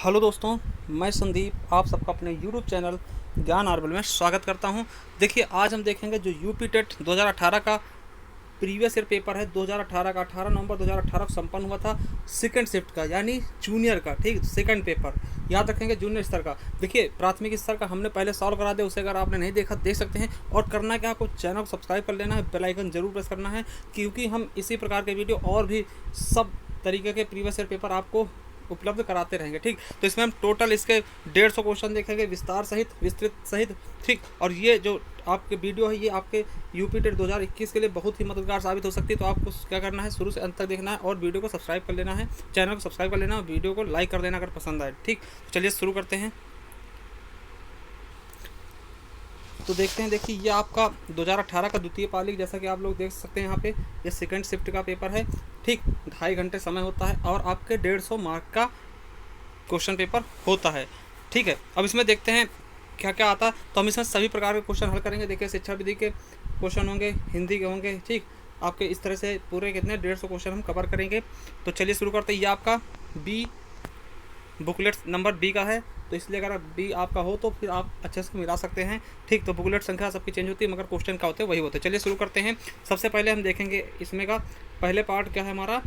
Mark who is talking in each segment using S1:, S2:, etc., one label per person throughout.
S1: Hello दोस्तों, मैं संदीप आप सबका अपने यूट्यूब चैनल ज्ञान आर्बल में स्वागत करता हूं। देखिए, आज हम देखेंगे जो यूपी टेट 2018 का प्रीवियस ईयर पेपर है। 2018 का 18 नवंबर 2018 को संपन्न हुआ था सेकंड शिफ्ट का, यानी जूनियर का। ठीक, सेकंड पेपर याद रखेंगे, जूनियर स्तर का। देखिए, प्राथमिक स्तर का हमने पहले सॉल्व करा दिया, उसे अगर आपने नहीं देखा देख सकते हैं। और करना क्या, आपको चैनल को सब्सक्राइब कर लेना है, बेल आइकन जरूर प्रेस करना है, क्योंकि हम इसी प्रकार के वीडियो और भी सब तरीके के प्रीवियस ईयर पेपर आपको उपलब्ध कराते रहेंगे। ठीक, तो इसमें हम टोटल इसके 150 क्वेश्चन देखेंगे, विस्तार सहित, विस्तृत सहित। ठीक, और ये जो आपके वीडियो है ये आपके यूपी टेट 2021 के लिए बहुत ही मददगार साबित हो सकती है। तो आपको क्या करना है, शुरू से अंत तक देखना है और वीडियो को सब्सक्राइब कर लेना है, चैनल को सब्सक्राइब कर लेना और वीडियो को लाइक कर देना अगर पसंद आए। ठीक, चलिए शुरू करते हैं। तो देखते हैं, देखिए ये आपका 2018 का द्वितीय पाली, जैसा कि आप लोग देख सकते हैं यहाँ पे, ये सेकंड शिफ्ट का पेपर है। ठीक, 2.5 घंटे समय होता है और आपके 150 मार्क का क्वेश्चन पेपर होता है। ठीक है, अब इसमें देखते हैं क्या क्या आता है। तो हम इसमें सभी प्रकार के क्वेश्चन हल करेंगे। देखिए, शिक्षा विधि के क्वेश्चन होंगे, हिंदी के होंगे। ठीक, आपके इस तरह से पूरे कितने 150 क्वेश्चन हम कवर करेंगे। तो चलिए शुरू करते हैं। ये आपका बी बुकलेट नंबर बी का है, तो इसलिए अगर बी आपका हो तो फिर आप अच्छे से मिला सकते हैं। ठीक, तो बुकलेट संख्या सबकी चेंज होती है, मगर क्वेश्चन का होते हैं वही होते हैं। चलिए शुरू करते हैं। सबसे पहले हम देखेंगे इसमें का पहले पार्ट क्या है हमारा,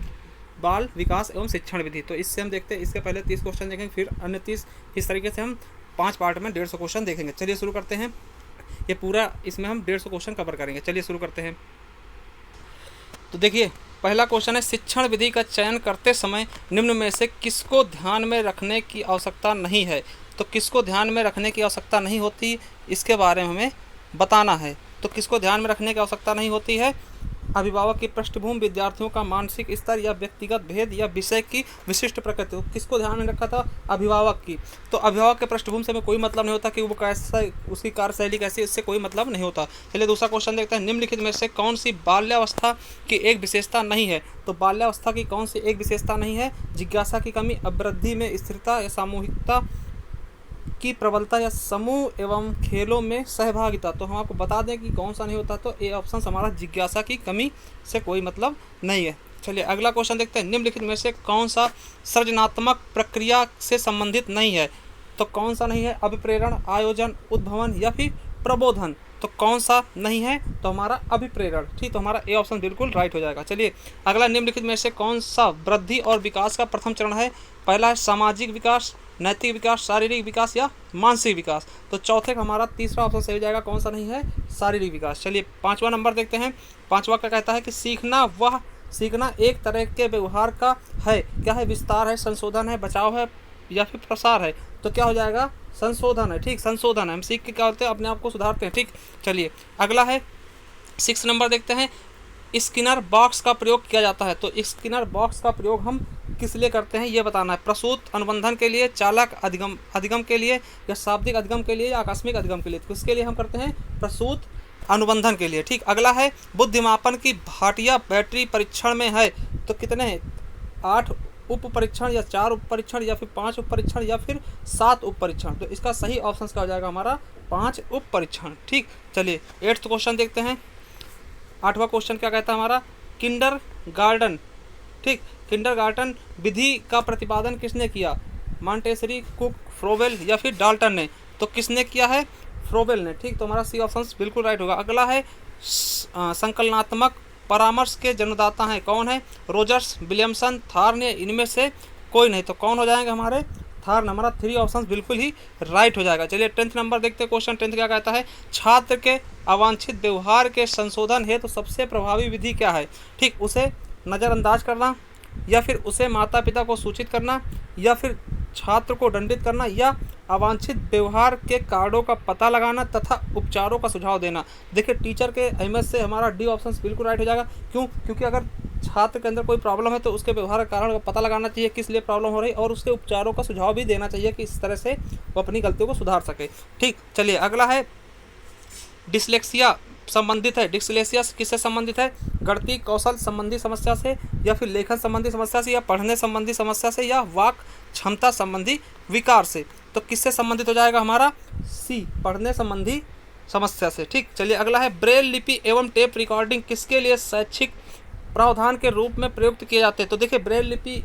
S1: बाल विकास एवं शिक्षण विधि। तो इससे हम देखते हैं, इसके पहले 30 क्वेश्चन देखेंगे, फिर अन्य 30। इस तरीके से हम 5 पार्ट में 150 क्वेश्चन देखेंगे। चलिए शुरू करते हैं। ये पूरा इसमें हम 150 क्वेश्चन कवर करेंगे। चलिए शुरू करते हैं। तो देखिए, पहला क्वेश्चन है, शिक्षण विधि का चयन करते समय निम्न में से किसको ध्यान में रखने की आवश्यकता नहीं है। तो किसको ध्यान में रखने की आवश्यकता नहीं होती, इसके बारे में हमें बताना है। तो किसको ध्यान में रखने की आवश्यकता नहीं होती है, अभिभावक की पृष्ठभूमि, विद्यार्थियों का मानसिक स्तर या व्यक्तिगत भेद या विषय की विशिष्ट प्रकृति। तो किसको ध्यान में रखा था, अभिभावक की। तो अभिभावक के पृष्ठभूमि से हमें कोई मतलब नहीं होता कि वो कैसा, उसकी कार्यशैली कैसी, इससे कोई मतलब नहीं होता। चलिए दूसरा क्वेश्चन देखते हैं। निम्नलिखित में से कौन सी बाल्यावस्था की एक विशेषता नहीं है। तो बाल्यावस्था की कौन सी एक विशेषता नहीं है, जिज्ञासा की कमी, अवृद्धि में स्थिरता या सामूहिकता की प्रबलता या समूह एवं खेलों में सहभागिता। तो हम आपको बता दें कि कौन सा नहीं होता। तो ए ऑप्शन हमारा जिज्ञासा की कमी से कोई मतलब नहीं है। चलिए अगला क्वेश्चन देखते हैं। निम्नलिखित में से कौन सा सृजनात्मक प्रक्रिया से संबंधित नहीं है। तो कौन सा नहीं है, अभिप्रेरण, आयोजन, उद्भवन या फिर प्रबोधन। तो कौन सा नहीं है, तो हमारा अभिप्रेरण। ठीक, तो हमारा ए ऑप्शन बिल्कुल राइट हो जाएगा। चलिए अगला, निम्नलिखित में से कौन सा वृद्धि और विकास का प्रथम चरण है। पहला है सामाजिक विकास, नैतिक विकास, शारीरिक विकास या मानसिक विकास। तो चौथे का हमारा तीसरा ऑप्शन सही हो जाएगा। कौन सा नहीं है, शारीरिक विकास। चलिए 5वां नंबर देखते हैं। 5वां का कहता है कि सीखना एक तरह के व्यवहार का है। क्या है, विस्तार है, संशोधन है, बचाव है या फिर प्रसार है। तो क्या हो जाएगा, संशोधन है। ठीक, संशोधन है, हम सीख के क्या होते हैं, अपने आप को सुधारते हैं। ठीक, चलिए अगला है 6 नंबर देखते हैं। स्किनर बॉक्स का प्रयोग किया जाता है। तो स्किनर बॉक्स का प्रयोग हम किस लिए करते हैं, ये बताना है। प्रसूत अनुबंधन के लिए, चालक अधिगम के लिए या शाब्दिक अधिगम के लिए या आकस्मिक अधिगम के लिए। तो किसके लिए हम करते हैं, प्रसूत अनुबंधन के लिए। ठीक, अगला है बुद्धिमापन की भाटिया बैटरी परीक्षण में है। तो कितने, 8 उप परीक्षण या 4 उप परीक्षण या फिर 5 उप परीक्षण या फिर 7 उप परीक्षण। तो इसका सही ऑप्शन क्या हो जाएगा हमारा, 5 उप परीक्षण। ठीक, चलिए 8th क्वेश्चन देखते हैं। 8वां क्वेश्चन क्या कहता है हमारा, किंडर गार्डन। ठीक, किंडर गार्डन विधि का प्रतिपादन किसने किया, मॉन्टेसरी, कुक, फ्रोबेल या फिर डाल्टन ने। तो किसने किया है, फ्रोबेल ने। ठीक, तो हमारा सी ऑप्शन बिल्कुल राइट होगा। अगला है संकलनात्मक परामर्श के जन्मदाता हैं। कौन है, रोजर्स, विलियमसन, थार्न या इनमें से कोई नहीं। तो कौन हो जाएंगे हमारे, थार्न। हमारा 3 ऑप्शन बिल्कुल ही राइट हो जाएगा। चलिए 10th नंबर देखते हैं। क्वेश्चन 10th क्या कहता है, छात्र के अवांछित व्यवहार के संशोधन है तो सबसे प्रभावी विधि क्या है। ठीक, उसे नज़रअंदाज करना या फिर उसे माता पिता को सूचित करना या फिर छात्र को दंडित करना या अवांछित व्यवहार के कारणों का पता लगाना तथा उपचारों का सुझाव देना। देखिए टीचर के अहमियत से हमारा डी ऑप्शन बिल्कुल राइट हो जाएगा। क्यों, क्योंकि अगर छात्र के अंदर कोई प्रॉब्लम है तो उसके व्यवहार के कारण का पता लगाना चाहिए, किस लिए प्रॉब्लम हो रही है, और उसके उपचारों का सुझाव भी देना चाहिए कि इस तरह से वो अपनी गलतियों को सुधार सके। ठीक, चलिए अगला है डिसलेक्सिया संबंधित है। डिसलेक्सिया किससे संबंधित है, गणितीय कौशल संबंधी समस्या से या फिर लेखन संबंधी समस्या से या पढ़ने संबंधी समस्या से या वाक क्षमता संबंधी विकार से। तो किससे संबंधित हो जाएगा हमारा, सी, पढ़ने संबंधी समस्या से। ठीक, चलिए अगला है ब्रेल लिपि एवं टेप रिकॉर्डिंग किसके लिए शैक्षिक प्रावधान के रूप में प्रयुक्त किए जाते हैं। तो देखिए ब्रेल लिपि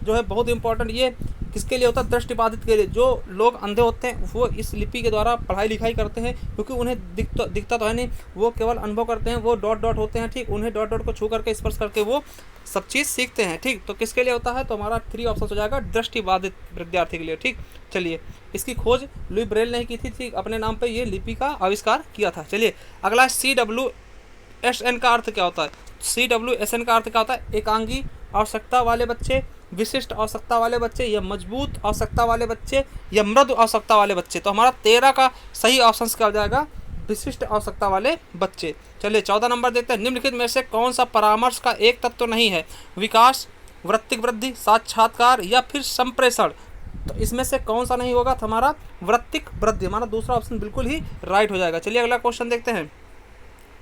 S1: जो है बहुत इंपॉर्टेंट, ये किसके लिए होता है? दृष्टिबाधित के लिए। जो लोग अंधे होते हैं वो इस लिपि के द्वारा पढ़ाई लिखाई करते हैं, क्योंकि उन्हें दिखता तो है नहीं, वो केवल अनुभव करते हैं, वो डॉट डॉट होते हैं, ठीक, उन्हें डॉट डॉट को छू करके स्पर्श करके वो सब चीज़ सीखते हैं, ठीक। तो किसके लिए होता है? तो हमारा 3 ऑप्शन हो जाएगा दृष्टिबाधित विद्यार्थी के लिए, ठीक। चलिए, इसकी खोज लुई ब्रेल ने की थी, ठीक, अपने नाम पे ये लिपि का आविष्कार किया था। चलिए अगला, CWSN का अर्थ क्या होता है? CWSN का अर्थ क्या होता है? एकांगी आवश्यकता वाले बच्चे, विशिष्ट आवश्यकता वाले बच्चे, या मजबूत आवश्यकता वाले बच्चे, या मृदु आवश्यकता वाले बच्चे। तो हमारा 13 का सही ऑप्शन क्या हो जाएगा? विशिष्ट आवश्यकता वाले बच्चे। चलिए 14 नंबर देखते हैं, निम्नलिखित में से कौन सा परामर्श का एक तत्व नहीं है? विकास, वृत्तिक वृद्धि, साक्षात्कार, या फिर संप्रेषण। तो इसमें से कौन सा नहीं होगा? तो हमारा वृत्तिक वृद्धि, हमारा दूसरा ऑप्शन बिल्कुल ही राइट हो जाएगा। चलिए अगला क्वेश्चन देखते हैं।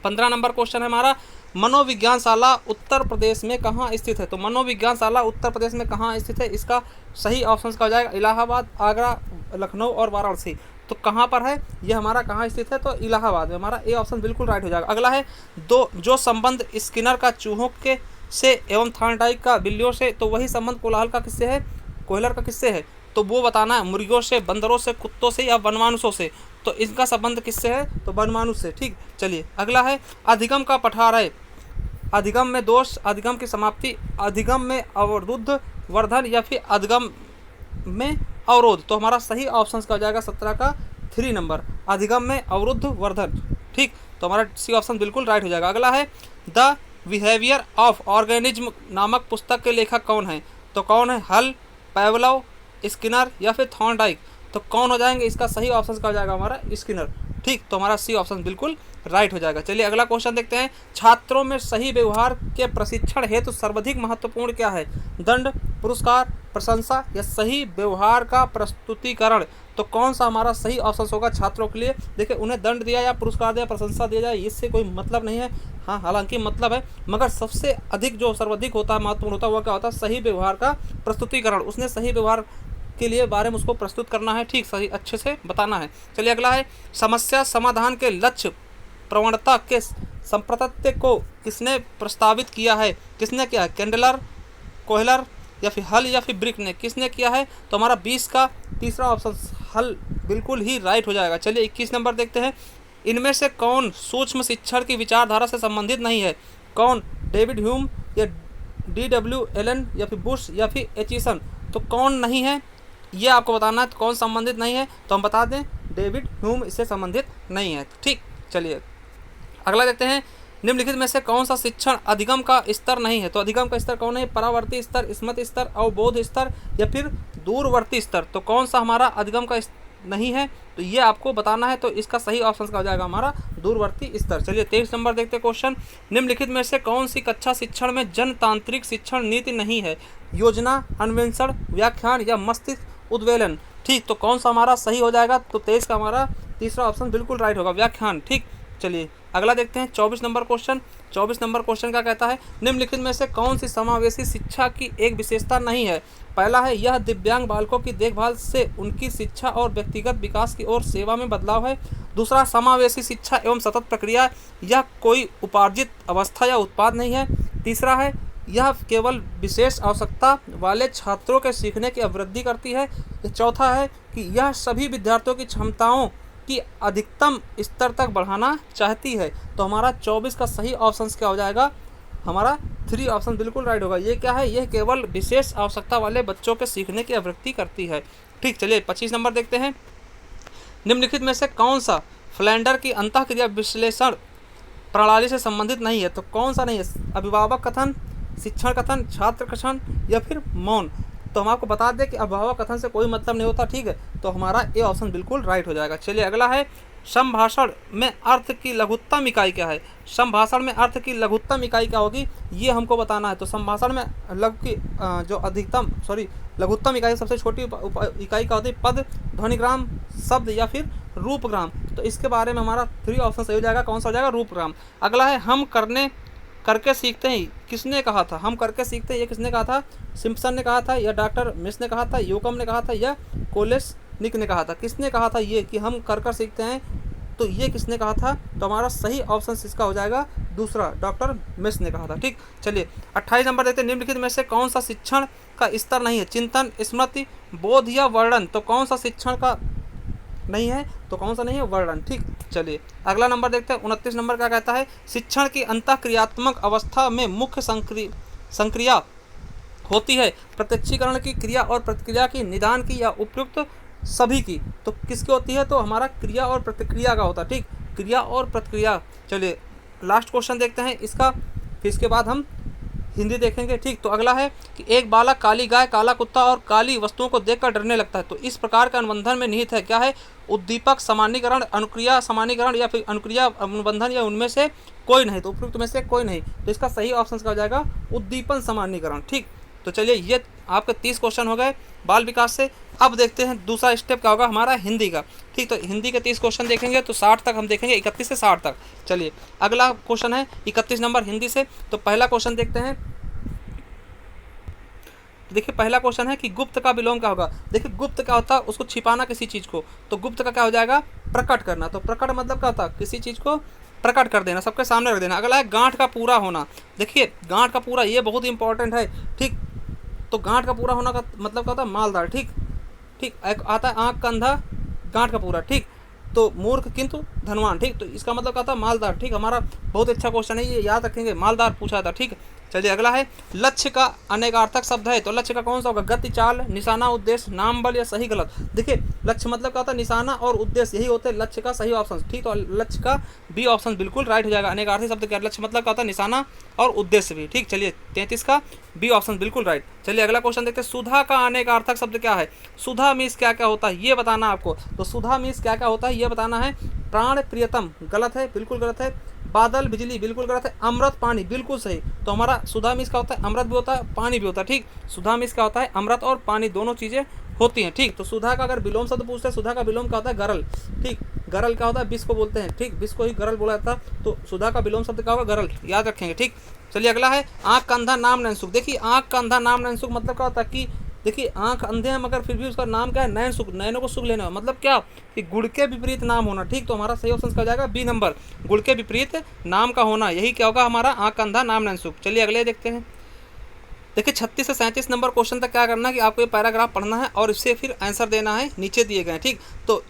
S1: 15 नंबर क्वेश्चन है हमारा, मनोविज्ञानशाला उत्तर प्रदेश में कहाँ स्थित है? तो मनोविज्ञानशाला उत्तर प्रदेश में कहाँ स्थित है? इसका सही ऑप्शन का हो जाएगा इलाहाबाद, आगरा, लखनऊ और वाराणसी। तो कहाँ पर है ये हमारा, कहाँ स्थित है? तो इलाहाबाद में। हमारा ए ऑप्शन बिल्कुल राइट हो जाएगा। अगला है, जो संबंध स्किनर का चूहों के से एवं थॉर्नडाइक का बिल्लियों से, तो वही संबंध कोलाहल का किससे है? कोहलर का किससे है? तो वो बताना है, मुर्गियों से, बंदरों से, कुत्तों से, या वनमानुषों से। तो इनका संबंध किससे है? तो वनमानुष से, ठीक। चलिए अगला है, अधिगम का पठार है। अधिगम में दोष, अधिगम की समाप्ति, अधिगम में अवरुद्ध वर्धन, या फिर अधिगम में अवरोध। तो हमारा सही ऑप्शन का हो जाएगा 17 का 3 नंबर, अधिगम में अवरुद्ध वर्धन, ठीक। तो हमारा सी ऑप्शन बिल्कुल राइट हो जाएगा। अगला है, द बिहेवियर ऑफ ऑर्गेनिज्म नामक पुस्तक के लेखक कौन है? तो कौन है? हल, पैवलोव, स्किनर, या फिर थॉर्नडाइक। तो कौन हो जाएंगे? इसका सही ऑप्शन का हो जाएगा हमारा स्किनर, ठीक। तो हमारा सी ऑप्शन बिल्कुल राइट हो जाएगा। चलिए अगला क्वेश्चन देखते हैं, छात्रों में सही व्यवहार के प्रशिक्षण हेतु सर्वाधिक महत्वपूर्ण क्या है? दंड, पुरस्कार, प्रशंसा, या सही व्यवहार का प्रस्तुतिकरण। तो कौन सा हमारा सही ऑप्शन होगा छात्रों के लिए? देखिए, उन्हें दंड दिया या पुरस्कार दिया, प्रशंसा दिया जाए, इससे कोई मतलब नहीं है। हाँ, हालांकि मतलब है, मगर सबसे अधिक जो सर्वाधिक होता है, महत्वपूर्ण होता है, वह क्या होता है? सही व्यवहार का प्रस्तुतिकरण। उसने सही व्यवहार के लिए बारे में उसको प्रस्तुत करना है, ठीक, सही अच्छे से बताना है। चलिए अगला है, समस्या समाधान के लक्ष्य प्रवणता के संप्रत्य को किसने प्रस्तावित किया है? किसने किया है? केंडलर, कोहलर, या फिर हल, या फिर ब्रिक ने, किसने किया है? तो हमारा 20 का तीसरा ऑप्शन हल बिल्कुल ही राइट हो जाएगा। चलिए 21 नंबर देखते हैं, इनमें से कौन सूक्ष्म शिक्षण की विचारधारा से संबंधित नहीं है? कौन? डेविड ह्यूम, या DW एलन, या फिर बुश, या फिर एचिसन। तो कौन नहीं है ये आपको बताना है। तो कौन संबंधित नहीं है? तो हम बता दें, डेविड ह्यूम इससे संबंधित नहीं है, ठीक। चलिए अगला देखते हैं, निम्नलिखित में से कौन सा शिक्षण अधिगम का स्तर नहीं है? तो अधिगम का स्तर कौन है? परावर्ती स्तर, स्मृति स्तर, अवबोध स्तर, या फिर दूरवर्ती स्तर। तो कौन सा हमारा अधिगम का नहीं है? तो ये आपको बताना है। तो इसका सही ऑप्शन का हो जाएगा हमारा दूरवर्ती स्तर। चलिए 23 नंबर देखते हैं क्वेश्चन, निम्नलिखित में से कौन सी कक्षा शिक्षण में जनतांत्रिक शिक्षण नीति नहीं है? योजना, अन्वेषण, व्याख्यान, या मस्तिष्क उद्वेलन। ठीक, तो कौन सा हमारा सही हो जाएगा? तो 23 का हमारा तीसरा ऑप्शन बिल्कुल राइट होगा, व्याख्यान, ठीक। चलिए अगला देखते हैं 24 नंबर क्वेश्चन। 24 नंबर क्वेश्चन क्या कहता है, निम्नलिखित में से कौन सी समावेशी शिक्षा की एक विशेषता नहीं है? पहला है, यह दिव्यांग बालकों की देखभाल से उनकी शिक्षा और व्यक्तिगत विकास की ओर सेवा में बदलाव है। दूसरा, समावेशी शिक्षा एवं सतत प्रक्रिया, यह कोई उपार्जित अवस्था या उत्पाद नहीं है। तीसरा है, यह केवल विशेष आवश्यकता वाले छात्रों के सीखने की अभिवृद्धि करती है। चौथा है कि यह सभी विद्यार्थियों की क्षमताओं की अधिकतम स्तर तक बढ़ाना चाहती है। तो हमारा 24 का सही ऑप्शन क्या हो जाएगा? हमारा 3 ऑप्शन बिल्कुल राइट होगा। ये क्या है? यह केवल विशेष आवश्यकता वाले बच्चों के सीखने की अभिवृद्धि करती है। ठीक, चलिए 25 नंबर देखते हैं, निम्नलिखित में से कौन सा फ्लैंडर की अंतःक्रिया विश्लेषण प्रणाली से संबंधित नहीं है? तो कौन सा नहीं है? अभिभावक कथन, शिक्षण कथन, छात्र कथन, या फिर मौन। तो हम आपको बता दें कि अभिभावक कथन से कोई मतलब नहीं होता, ठीक है। तो हमारा ए ऑप्शन बिल्कुल राइट हो जाएगा। चलिए अगला है, संभाषण में अर्थ की लघुत्तम इकाई क्या है? संभाषण में अर्थ की लघुत्तम इकाई क्या होगी, ये हमको बताना है। तो संभाषण में लघुत्तम इकाई सबसे छोटी इकाई क्या होती है? पद, ध्वनिग्राम, शब्द, या फिर रूपग्राम। तो इसके बारे में हमारा 3 ऑप्शन सही हो जाएगा। कौन सा हो जाएगा? रूपग्राम। अगला है, हम करके सीखते हैं, किसने कहा था? हम करके सीखते हैं, ये किसने कहा था? सिम्पसन ने कहा था, या डॉक्टर मिस ने कहा था, यूकम ने कहा था, या कोलेसनिक ने कहा था? किसने कहा था ये कि हम कर सीखते हैं? तो ये किसने कहा था? तो हमारा सही ऑप्शन इसका हो जाएगा दूसरा डॉक्टर मिस ने कहा था। ठीक, चलिए 28 नंबर देखते हैं, निम्नलिखित में से कौन सा शिक्षण का स्तर नहीं है? चिंतन, स्मृति, बोध या वर्णन? तो कौन सा शिक्षण का नहीं है? तो कौन सा नहीं है? वर्णन। ठीक, चलिए अगला नंबर देखते हैं, 29 नंबर क्या कहता है? शिक्षण की अंतःक्रियात्मक अवस्था में मुख्य संक्रिया होती है प्रत्यक्षीकरण की, क्रिया और प्रतिक्रिया की, निदान की या उपयुक्त सभी की। तो किसकी होती है? तो हमारा क्रिया और प्रतिक्रिया का होता है। ठीक, क्रिया और प्रतिक्रिया। चलिए लास्ट क्वेश्चन देखते हैं इसका, फिर इसके बाद हम हिंदी देखेंगे। ठीक, तो अगला है कि एक बालक काली गाय, काला कुत्ता और काली वस्तुओं को देखकर डरने लगता है। तो इस प्रकार का अनुबंधन में निहित है क्या है? उद्दीपक, सामान्यीकरण, अनुक्रिया सामान्यीकरण या फिर अनुक्रिया अनुबंधन या उनमें से कोई नहीं। तो उपयुक्त में से कोई नहीं। तो इसका सही ऑप्शन क्या हो जाएगा? उद्दीपन सामान्यीकरण। ठीक, तो चलिए ये आपके 30 क्वेश्चन हो गए बाल विकास से। अब देखते हैं दूसरा स्टेप क्या होगा हमारा हिंदी का। ठीक, तो हिंदी के 30 क्वेश्चन देखेंगे तो 60 तक हम देखेंगे, 31 से 60 तक। चलिए अगला क्वेश्चन है 31 नंबर हिंदी से। तो पहला क्वेश्चन देखते हैं। देखिए पहला क्वेश्चन है कि गुप्त का विलोम क्या होगा? देखिए गुप्त क्या होता है? उसको छिपाना किसी चीज़ को। तो गुप्त का क्या हो जाएगा? प्रकट करना। तो प्रकट मतलब क्या होता है? किसी चीज़ को प्रकट कर देना, सबके सामने रख देना। अगला है गांठ का पूरा होना। देखिए गांठ का पूरा, ये बहुत इंपॉर्टेंट है। ठीक, तो गांठ का पूरा होना का मतलब क्या होता है? मालदार। ठीक, ठीक, एक आता है आँख का अंधा, गांठ का पूरा। ठीक, तो मूर्ख किंतु धनवान। ठीक, तो इसका मतलब क्या था? मालदार। ठीक, हमारा बहुत अच्छा क्वेश्चन है, ये याद रखेंगे, मालदार पूछा था। ठीक, चलिए अगला है लक्ष्य का अनेकार्थक शब्द है। तो लक्ष्य का कौन सा होगा? गति, चाल, निशाना, उद्देश्य, नाम, बल या सही गलत? देखिए लक्ष्य मतलब क्या होता है? निशाना और उद्देश्य, यही होते हैं लक्ष्य का सही ऑप्शन। ठीक, तो लक्ष्य का बी ऑप्शन बिल्कुल राइट हो जाएगा। अनेकार्थक शब्द क्या? लक्ष्य मतलब क्या होता है? निशाना और उद्देश्य भी। ठीक, चलिए 33 का बी ऑप्शन बिल्कुल राइट। चलिए अगला क्वेश्चन देखते हैं, सुधा का अनेकार्थक शब्द क्या है? सुधा मीन्स क्या क्या होता है ये बताना आपको। तो सुधा मीन्स क्या क्या होता है ये बताना है। प्राण प्रियतम गलत है, बिल्कुल गलत है। बादल, बिजली बिल्कुल गलत है। अमृत, पानी बिल्कुल सही। तो हमारा सुधा मीन्स क्या होता है? अमृत भी होता है, पानी भी होता है। ठीक, सुधा मीन्स क्या होता है? अमृत और पानी दोनों चीज़ें होती हैं। ठीक, तो सुधा का अगर विलोम शब्द पूछते हैं, सुधा का विलोम क्या होता है? गरल। ठीक, गरल क्या होता है? विष को बोलते हैं। ठीक, विष को ही गरल बोला जाता है। तो सुधा का विलोम शब्द क्या होगा? गरल, याद रखेंगे। ठीक, चलिए अगला है आँख का अंधा नाम नैनसुख। देखिए आँख का अंधा नाम नैनसुख मतलब क्या होता है? कि देखिए आँख अंधे हैं मगर फिर भी उसका नाम क्या है? नैन सुख, नैनों को सुख लेना। मतलब क्या? कि गुड़ के विपरीत नाम होना। ठीक, तो हमारा सही ऑप्शन क्या जाएगा? बी नंबर, गुड़ के विपरीत नाम का होना, यही क्या होगा हमारा? आँख का अंधा नाम नैन सुख। चलिए अगले देखते हैं। देखिए 36 से 37 नंबर क्वेश्चन तक क्या करना है कि आपको ये पैराग्राफ पढ़ना है और इससे फिर आंसर देना है, नीचे दिए गए। ठीक, तो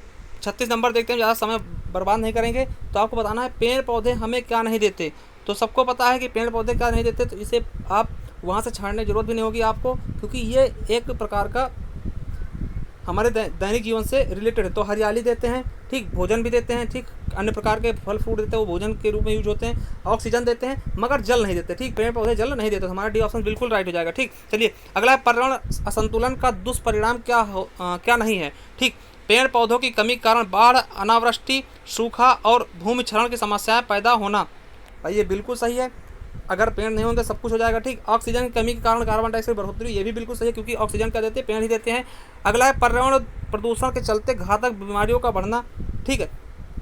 S1: 36 नंबर देखते हैं, ज़्यादा समय बर्बाद नहीं करेंगे। तो आपको बताना है पेड़ पौधे हमें क्या नहीं देते। तो सबको पता है कि पेड़ पौधे क्या नहीं देते, तो इसे आप वहाँ से छाड़ने की जरूरत भी नहीं होगी आपको, क्योंकि ये एक प्रकार का हमारे दैनिक जीवन से रिलेटेड है। तो हरियाली देते हैं, ठीक, भोजन भी देते हैं, ठीक, अन्य प्रकार के फल फ्रूट देते हैं, वो भोजन के रूप में यूज होते हैं। ऑक्सीजन देते हैं मगर जल नहीं देते। ठीक, पेड़ पौधे जल नहीं देते। तो हमारा डी ऑप्शन बिल्कुल राइट हो जाएगा। ठीक, चलिए अगला है पर्यावरण असंतुलन का दुष्परिणाम क्या नहीं है? ठीक, पेड़ पौधों की कमी के कारण बाढ़, अनावृष्टि, सूखा और भूमि क्षरण की समस्याएं पैदा होना। भाई ये बिल्कुल सही है, अगर पेड़ नहीं होंगे सब कुछ हो जाएगा। ठीक, ऑक्सीजन की कमी के कारण कार्बन डाइऑक्साइड बढ़ोतरी, ये भी बिल्कुल सही है, क्योंकि ऑक्सीजन क्या देते हैं? पेड़ ही देते हैं। अगला है पर्यावरण प्रदूषण के चलते घातक बीमारियों का बढ़ना। ठीक है,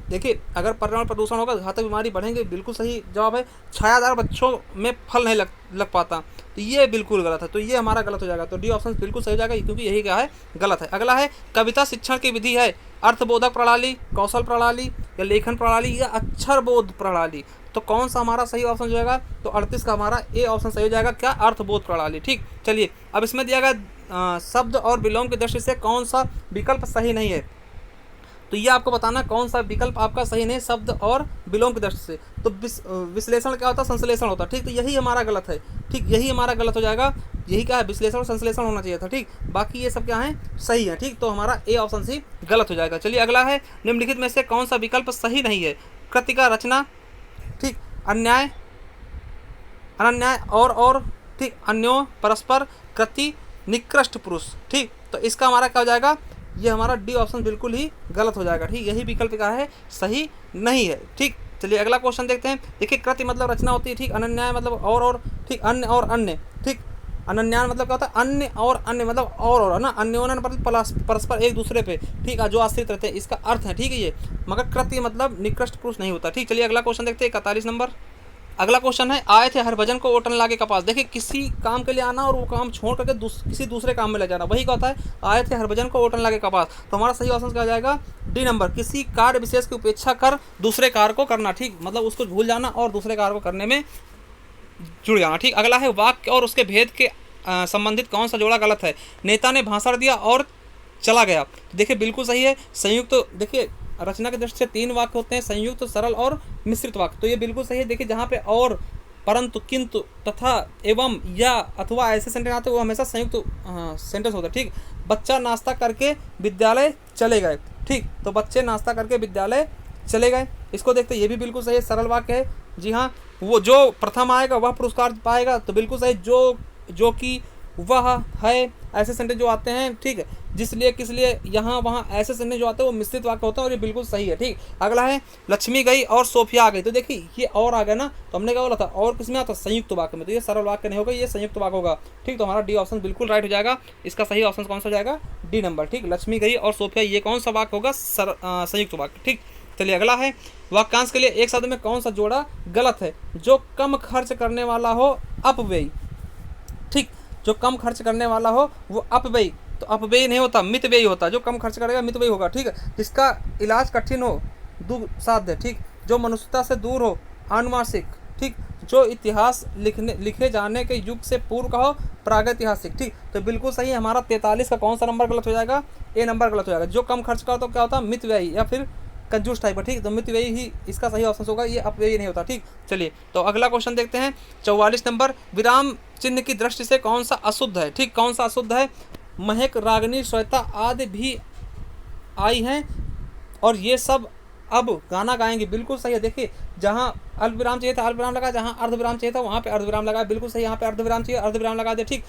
S1: देखिए अगर पर्यावरण प्रदूषण होगा घातक बीमारी बढ़ेंगे, बिल्कुल सही जवाब है। छायादार बच्चों में फल नहीं लग पाता, तो ये बिल्कुल गलत है। तो ये हमारा गलत हो जाएगा। तो डी ऑप्शन बिल्कुल सही हो जाएगा, क्योंकि यही क्या है? गलत है। अगला है कविता शिक्षण की विधि है अर्थबोधक प्रणाली, कौशल प्रणाली या लेखन प्रणाली या अक्षर बोध प्रणाली। तो कौन सा हमारा सही ऑप्शन हो जाएगा? तो 38 का हमारा ए ऑप्शन सही हो जाएगा। क्या? अर्थबोध प्रणाली। ठीक, चलिए अब इसमें दिया गया शब्द और विलोम की दृष्टि से कौन सा विकल्प सही नहीं है। तो ये आपको बताना कौन सा विकल्प आपका सही नहीं, शब्द और विलोम की दृष्टि से। तो विश्लेषण क्या होता है? संश्लेषण होता है। ठीक, तो यही हमारा गलत है। ठीक, यही हमारा गलत हो जाएगा। यही क्या है? विश्लेषण और संश्लेषण होना चाहिए था। ठीक, बाकी ये सब क्या है? सही है। ठीक, तो हमारा ए ऑप्शन सी गलत हो जाएगा। चलिए अगला है निम्नलिखित में से कौन सा विकल्प सही नहीं है? कृति का रचना, ठीक, अन्याय, अनन्याय और ठीक, अन्यो, परस्पर, कृति, निकृष्ट पुरुष। ठीक, तो इसका हमारा क्या हो जाएगा? ये हमारा डी ऑप्शन बिल्कुल ही गलत हो जाएगा। ठीक, यही विकल्प क्या है? सही नहीं है। ठीक, चलिए अगला क्वेश्चन देखते हैं। देखिए कृति मतलब रचना होती है। ठीक, अनन्याय मतलब और, ठीक, अन्य और अन्य। ठीक, अनन्याय मतलब क्या होता है? अन्य और अन्य मतलब और है ना, अन्योन्य मतलब परस्पर एक दूसरे पे, ठीक है, जो आश्रित रहते हैं, इसका अर्थ है। ठीक है ये, मगर कृति मतलब निकृष्ट पुरुष नहीं होता। ठीक, चलिए अगला क्वेश्चन देखते हैं 41 नंबर। अगला क्वेश्चन है, आए थे हरभजन को ओटन लागे कपास। देखिए किसी काम के लिए आना और वो काम छोड़ करके किसी दूसरे काम में ले जाना, वही क्या होता है, आए थे हरभजन को ओटन लागे कपास। तो हमारा सही ऑप्शन क्या हो जाएगा, डी नंबर, किसी कार्य विशेष की उपेक्षा कर दूसरे कार्य को करना। ठीक, मतलब उसको भूल जाना और दूसरे कार्य को करने में जुड़ जाना। ठीक, अगला है, वाक्य और उसके भेद के संबंधित कौन सा जोड़ा गलत है। नेता ने भाषण दिया और चला गया। देखिए बिल्कुल सही है। संयुक्त तो देखिए रचना की दृष्टि से 3 वाक्य होते हैं, संयुक्त, सरल और मिश्रित वाक्य। तो ये बिल्कुल सही है। देखिए जहाँ पे और, परंतु, किंतु, तथा, एवं, या, अथवा ऐसे सेंटेंस आते हैं वो हमेशा संयुक्त सेंटेंस होता है। ठीक, बच्चा नाश्ता करके विद्यालय चले गए। ठीक, तो बच्चे नाश्ता करके विद्यालय चले गए, इसको देखते ये भी बिल्कुल सही है, सरल वाक्य है। जी हाँ, वो जो प्रथम आएगा वह पुरस्कार पाएगा, तो बिल्कुल सही। जो कि, वह, है, ऐसे सेंटेंस जो आते हैं, ठीक है, जिसलिए, किस लिए, यहाँ वहाँ, ऐसे सेंटेंस जो आते हैं वो मिश्रित वाक्य होता है और ये बिल्कुल सही है। ठीक, अगला है, लक्ष्मी गई और सोफिया आ गई। तो देखिए ये और आ गया ना, तो हमने क्या बोला था, और किसमें आता, संयुक्त वाक्य में। तो ये सरल वाक्य नहीं होगा, ये संयुक्त वाक्य होगा। ठीक, तो हमारा डी ऑप्शन बिल्कुल राइट हो जाएगा। इसका सही ऑप्शन कौन सा हो जाएगा, डी नंबर। ठीक, लक्ष्मी गई और सोफिया, ये कौन सा वाक्य होगा, संयुक्त वाक्य। ठीक, चलिए अगला है, वाक्यांश के लिए एक शब्द में कौन सा जोड़ा गलत है। जो कम खर्च करने वाला हो, अपव्ययी। ठीक, जो कम खर्च करने वाला हो वो अपव्ययी, तो अपव्ययी नहीं होता, मितव्ययी होता। जो कम खर्च करेगा मितव्ययी होगा। ठीक है, जिसका इलाज कठिन हो, दुस्साध्य। ठीक, जो मनुष्यता से दूर हो, अनुमासिक। ठीक, जो इतिहास लिखे जाने के युग से पूर्व का हो, प्रागैतिहासिक। ठीक, तो बिल्कुल सही है। हमारा 43 का कौन सा नंबर गलत हो जाएगा, ए नंबर गलत हो जाएगा। जो कम खर्च का तो क्या होता है, मितव्ययी या फिर कंजूस टाइप है। ठीक, तो मितव्ययी ही इसका सही ऑप्शन होगा, ये अपव्ययी नहीं होता। ठीक, चलिए तो अगला क्वेश्चन देखते हैं, 44 नंबर, विराम चिन्ह की दृष्टि से कौन सा अशुद्ध है। ठीक, कौन सा अशुद्ध है, महक, रागिनी, श्वेता आदि भी आई हैं और ये सब अब गाना गाएंगे। बिल्कुल सही है। देखिए जहाँ अल्पविराम चाहिए था अल्पविराम लगा, जहाँ अर्धविराम चाहिए था वहाँ पे अर्धविराम लगा। बिल्कुल सही, यहाँ पे अर्धविराम चाहिए, अर्धविराम लगा दे। ठीक,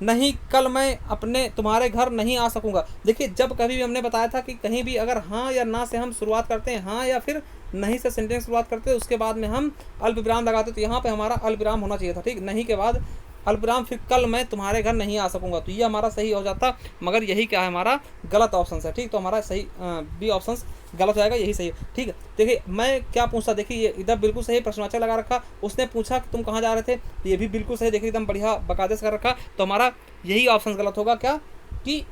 S1: नहीं कल मैं अपने तुम्हारे घर नहीं आ सकूंगा। देखिए जब कभी भी हमने बताया था कि कहीं भी अगर हाँ या ना से हम शुरुआत करते हैं, हाँ या फिर नहीं से सेंटेंस शुरुआत करते हैं, उसके बाद में हम अल्पविराम लगाते, तो यहाँ पे हमारा अल्पविराम होना चाहिए था। ठीक, नहीं के बाद अल्पविराम, फिर कल मैं तुम्हारे घर नहीं आ सकूंगा, तो ये हमारा सही हो जाता। मगर यही क्या है, हमारा गलत ऑप्शन है। ठीक, तो हमारा सही बी ऑप्शन गलत हो जाएगा, यही सही है। ठीक है, देखिए मैं क्या पूछता, देखिए ये इधर बिल्कुल सही प्रश्नवाचक लगा रखा। उसने पूछा कि तुम कहाँ जा रहे थे, तो ये भी बिल्कुल सही। देखिए एकदम बढ़िया बकायदे से कर रखा। तो हमारा यही ऑप्शन गलत होगा, क्या कि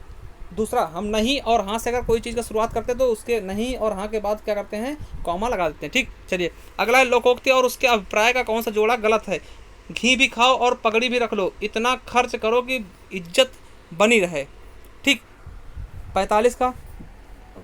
S1: दूसरा, हम नहीं और हाँ से अगर कोई चीज़ का शुरुआत करते हैं तो उसके नहीं और हाँ के बाद क्या करते हैं, कॉमा लगा देते हैं। ठीक, चलिए अगला है, लोकोक्ति और उसके अभिप्राय का कौन सा जोड़ा गलत है। घी भी खाओ और पगड़ी भी रख लो, इतना खर्च करो कि इज्जत बनी रहे। ठीक, 45 का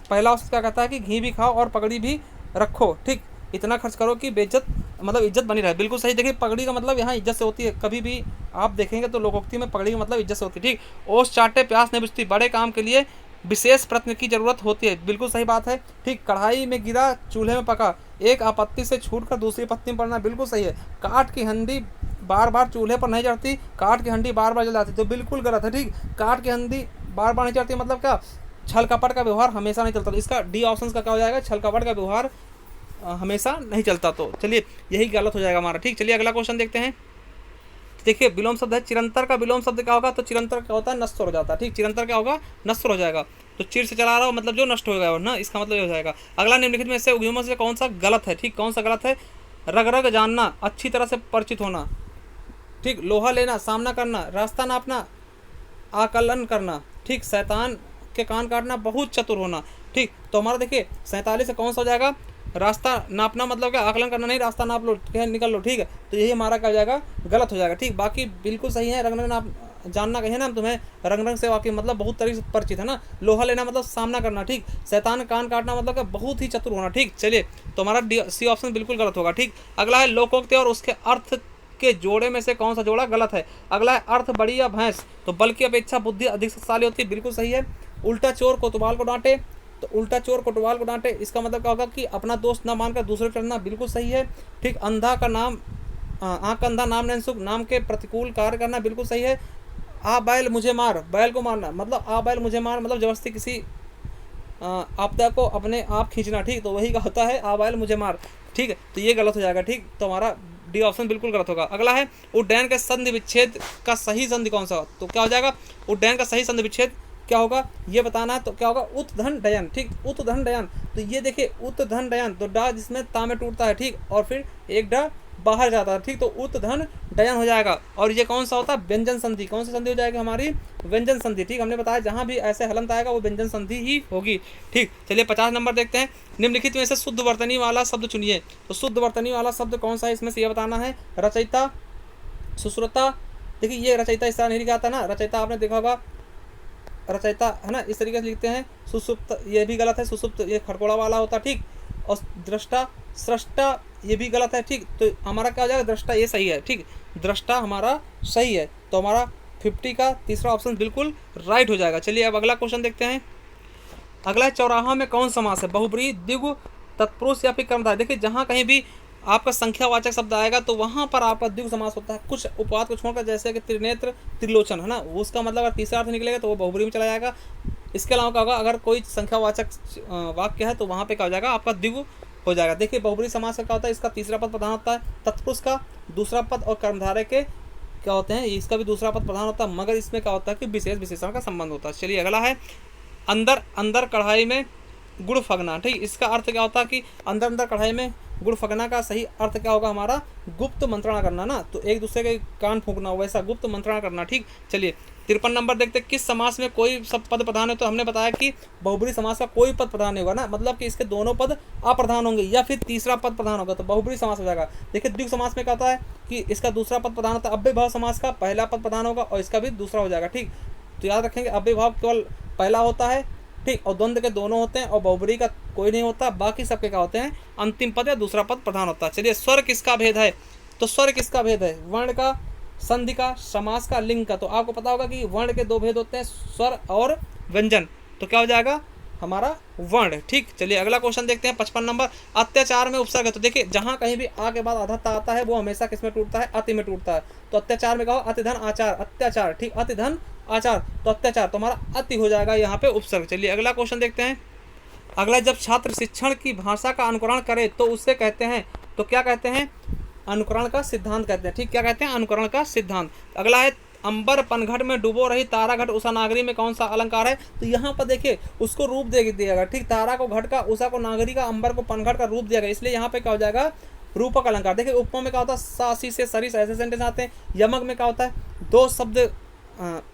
S1: पहला ऑप्शन क्या कहता है कि घी भी खाओ और पगड़ी भी रखो। ठीक, इतना खर्च करो कि बेइज्जत, मतलब इज्जत बनी रहे। बिल्कुल सही। देखिए पगड़ी का मतलब यहाँ इज्जत से होती है, कभी भी आप देखेंगे तो लोकोक्ति में पगड़ी का मतलब इज्जत से होती है। ठीक, ओस चाटे प्यास नहीं बुझती, बड़े काम के लिए विशेष प्रयत्न की जरूरत होती है। बिल्कुल सही बात है। ठीक, कढ़ाई में गिरा चूल्हे में पका, एक आपत्ति से छूटकर दूसरी पत्ती में पड़ना। बिल्कुल सही है। काठ की हंडी बार बार चूल्हे पर नहीं चढ़ती, काठ की हंडी बार बार जल जाती, तो बिल्कुल गलत है। ठीक, काठ की हंडी बार बार नहीं चढ़ती मतलब क्या, छल कपट का व्यवहार हमेशा नहीं चलता। तो इसका डी ऑप्शन का क्या हो जाएगा, छल कपट का व्यवहार हमेशा नहीं चलता। तो चलिए यही गलत हो जाएगा हमारा। ठीक, चलिए अगला क्वेश्चन देखते हैं। देखिए विलोम शब्द है, चिरंतर का विलोम शब्द क्या होगा, तो चिरंतर क्या होता है, नश्वर हो जाता है। ठीक, चिरंतर क्या होगा, नश्वर हो जाएगा। तो चिर से चला रहा हो मतलब जो नष्ट हो गया ना, इसका मतलब ये हो जाएगा। अगला निम्नलिखित में से उद्यमों से कौन सा गलत है। ठीक, कौन सा गलत है, रग रग जानना, अच्छी तरह से परिचित होना। ठीक, लोहा लेना, सामना करना, रास्ता नापना, आकलन करना। ठीक, शैतान के कान काटना, बहुत चतुर होना। ठीक, तो हमारा देखिए 47 से कौन सा हो जाएगा, रास्ता नापना मतलब क्या, आकलन करना नहीं, रास्ता नाप लो, निकल लो। ठीक है, तो यही हमारा क्या हो जाएगा, गलत हो जाएगा। ठीक, बाकी बिल्कुल सही है। रंग रंग नाप जानना कहीं ना तुम्हें, रंग रंग से वाकई मतलब बहुत तरीके से परिचित है ना। लोहा लेना मतलब सामना करना। ठीक, शैतान कान काटना मतलब क्या, बहुत ही चतुर होना। ठीक, चलिए तो हमारा सी ऑप्शन बिल्कुल गलत होगा। ठीक, अगला है, लोकोक्ति और उसके अर्थ के जोड़े में से कौन सा जोड़ा गलत है। अगला है, अर्थ बड़ी या भैंस, तो बल की अपेक्षा बुद्धि अधिक शक्तिशाली होती है। बिल्कुल सही है। उल्टा चोर कोतवाल को डांटे, तो उल्टा चोर कोतवाल को डांटे, इसका मतलब क्या होगा कि अपना दोस्त ना मानकर दूसरे पर चढ़ना। बिल्कुल सही है। ठीक, अंधा का नाम, आँख अंधा नाम नहीं सुख, नाम के प्रतिकूल कार्य करना। बिल्कुल सही है। आ बैल मुझे मार, बैल को मारना मतलब, आ बैल मुझे मार मतलब जबरदस्ती किसी आपदा को अपने आप खींचना। ठीक, तो वही का होता है, आ बैल मुझे मार। ठीक है, तो ये गलत हो जाएगा। ठीक, तो हमारा डी ऑप्शन बिल्कुल गलत होगा। अगला है, उड्डयन के संधि विच्छेद का सही संधि कौन सा, तो क्या हो जाएगा, उड्डयन का सही संधि विच्छेद क्या होगा ये बताना है। तो क्या होगा, उत्धन डयन। ठीक, उत्धन डयन, तो ये देखिए उत्धन डयन, तो डा जिसमें ता में टूटता है। ठीक, और फिर एक डा बाहर जाता है, ठीक। तो उत धन डयन हो जाएगा। और ये कौन सा होता है, व्यंजन संधि। कौन सी संधि हो जाएगी हमारी, व्यंजन संधि, ठीक। हमने बताया जहाँ भी ऐसे हलंत आएगा वो व्यंजन संधि ही होगी, ठीक। चलिए 50 नंबर देखते हैं। निम्नलिखित में से शुद्ध वर्तनी वाला शब्द चुनिए। तो शुद्ध वर्तनी वाला शब्द कौन सा है, इसमें से ये बताना है। रचयिता, सुश्रुता, देखिए ये रचयिता इस तरह नहीं लिखा था ना, रचयिता आपने देखा होगा, रचयिता है ना, इस तरीके से लिखते हैं। सुसुप्त ये भी गलत है, सुसुप्त ये खड़कोड़ा वाला होता, ठीक। और दृष्टा, सृष्टा ये भी गलत है, ठीक। तो हमारा क्या हो जाएगा, दृष्टा ये सही है, ठीक। दृष्टा हमारा सही है। तो हमारा 50 का तीसरा ऑप्शन बिल्कुल राइट हो जाएगा। चलिए अब अगला क्वेश्चन देखते हैं। अगला चौराहा में कौन समास है, बहुब्रीहि, द्विगु, तत्पुरुष या फिर कर्मधारय। देखिए जहाँ कहीं भी आपका संख्यावाचक शब्द आएगा तो वहाँ पर आपका द्विगु समास होता है, कुछ उपवाद को छोड़कर, जैसे कि त्रिनेत्र, त्रिलोचन, है ना, उसका मतलब अगर तीसरा अर्थ निकलेगा तो वो बहुब्रीहि में चला जाएगा। इसके अलावा क्या होगा, अगर कोई संख्यावाचक वाक्य है तो वहाँ पे क्या हो जाएगा, आपका द्विगु हो जाएगा। देखिए बहुब्रीहि समास का क्या होता है, इसका तीसरा पद प्रधान होता है, तत्पुरुष का दूसरा पद, और कर्मधारय के क्या होते हैं, इसका भी दूसरा पद प्रधान होता है, मगर इसमें क्या होता है कि विशेष विशेषण का संबंध होता है। चलिए अगला है, अंदर अंदर कढ़ाई में गुड़ फगना, ठीक। इसका अर्थ क्या होता है कि अंदर अंदर कढ़ाई में गुड़ फगना का सही अर्थ क्या होगा हमारा, गुप्त मंत्रणा करना ना, तो एक दूसरे के कान फूंकना, वैसा गुप्त मंत्रणा करना, ठीक। चलिए 53 नंबर देखते हैं। किस समास में कोई सब पद प्रधान है, तो हमने बताया कि बहुब्रीहि समास का कोई पद प्रधान नहीं होगा ना, मतलब कि इसके दोनों पद अप्रधान होंगे या फिर तीसरा पद प्रधान होगा, तो बहुब्रीहि समास हो जाएगा। देखिए द्विगु समास में क्या होता है कि इसका दूसरा पद प्रधान होता है, अव्ययभाव समास का पहला पद प्रधान होगा और इसका भी दूसरा हो जाएगा, ठीक। तो याद रखेंगे अव्ययभाव केवल पहला होता है, ठीक, और द्वंद्व के दोनों होते हैं, और बहुब्रीहि का कोई नहीं होता, बाकी सबके क्या होते हैं, अंतिम पद या दूसरा पद प्रधान होता है। चलिए स्वर किसका भेद है, तो स्वर किसका भेद है, वर्ण का, संधि का, समास का, लिंग का। तो आपको पता होगा कि वर्ण के दो भेद होते हैं, स्वर और व्यंजन। तो क्या हो जाएगा हमारा वर्ण, ठीक। चलिए अगला क्वेश्चन देखते हैं 55 नंबर। अत्याचार में उपसर्ग है, तो देखिए जहाँ कहीं भी आ के बाद आधा आता है वो हमेशा किस में टूटता है, अति में टूटता है। तो अत्याचार में कहो अतिधन आचार, अत्याचार, ठीक, अतिधन आचार, तो अत्याचार तो हमारा अति हो जाएगा यहाँ पे उपसर्ग। चलिए अगला क्वेश्चन देखते हैं। अगला, जब छात्र शिक्षण की भाषा का अनुकरण करे तो उससे कहते हैं, तो क्या कहते हैं, अनुकरण का सिद्धांत कहते हैं, ठीक। क्या कहते हैं, अनुकरण का सिद्धांत। अगला है, अंबर पनघट में डूबो रही तारा घट उषा नागरी में कौन सा अलंकार है, तो यहाँ पर देखिए उसको रूप दे दिया गया, ठीक। तारा को घट का, उषा को नागरी का, अंबर को पनघट का रूप दिया गया, इसलिए यहाँ पे क्या हो जाएगा, रूपक अलंकार। देखिए उपमा में क्या होता है, सासी से सरिस ऐसे सेंटेंस आते हैं। यमक में क्या होता है, दो शब्द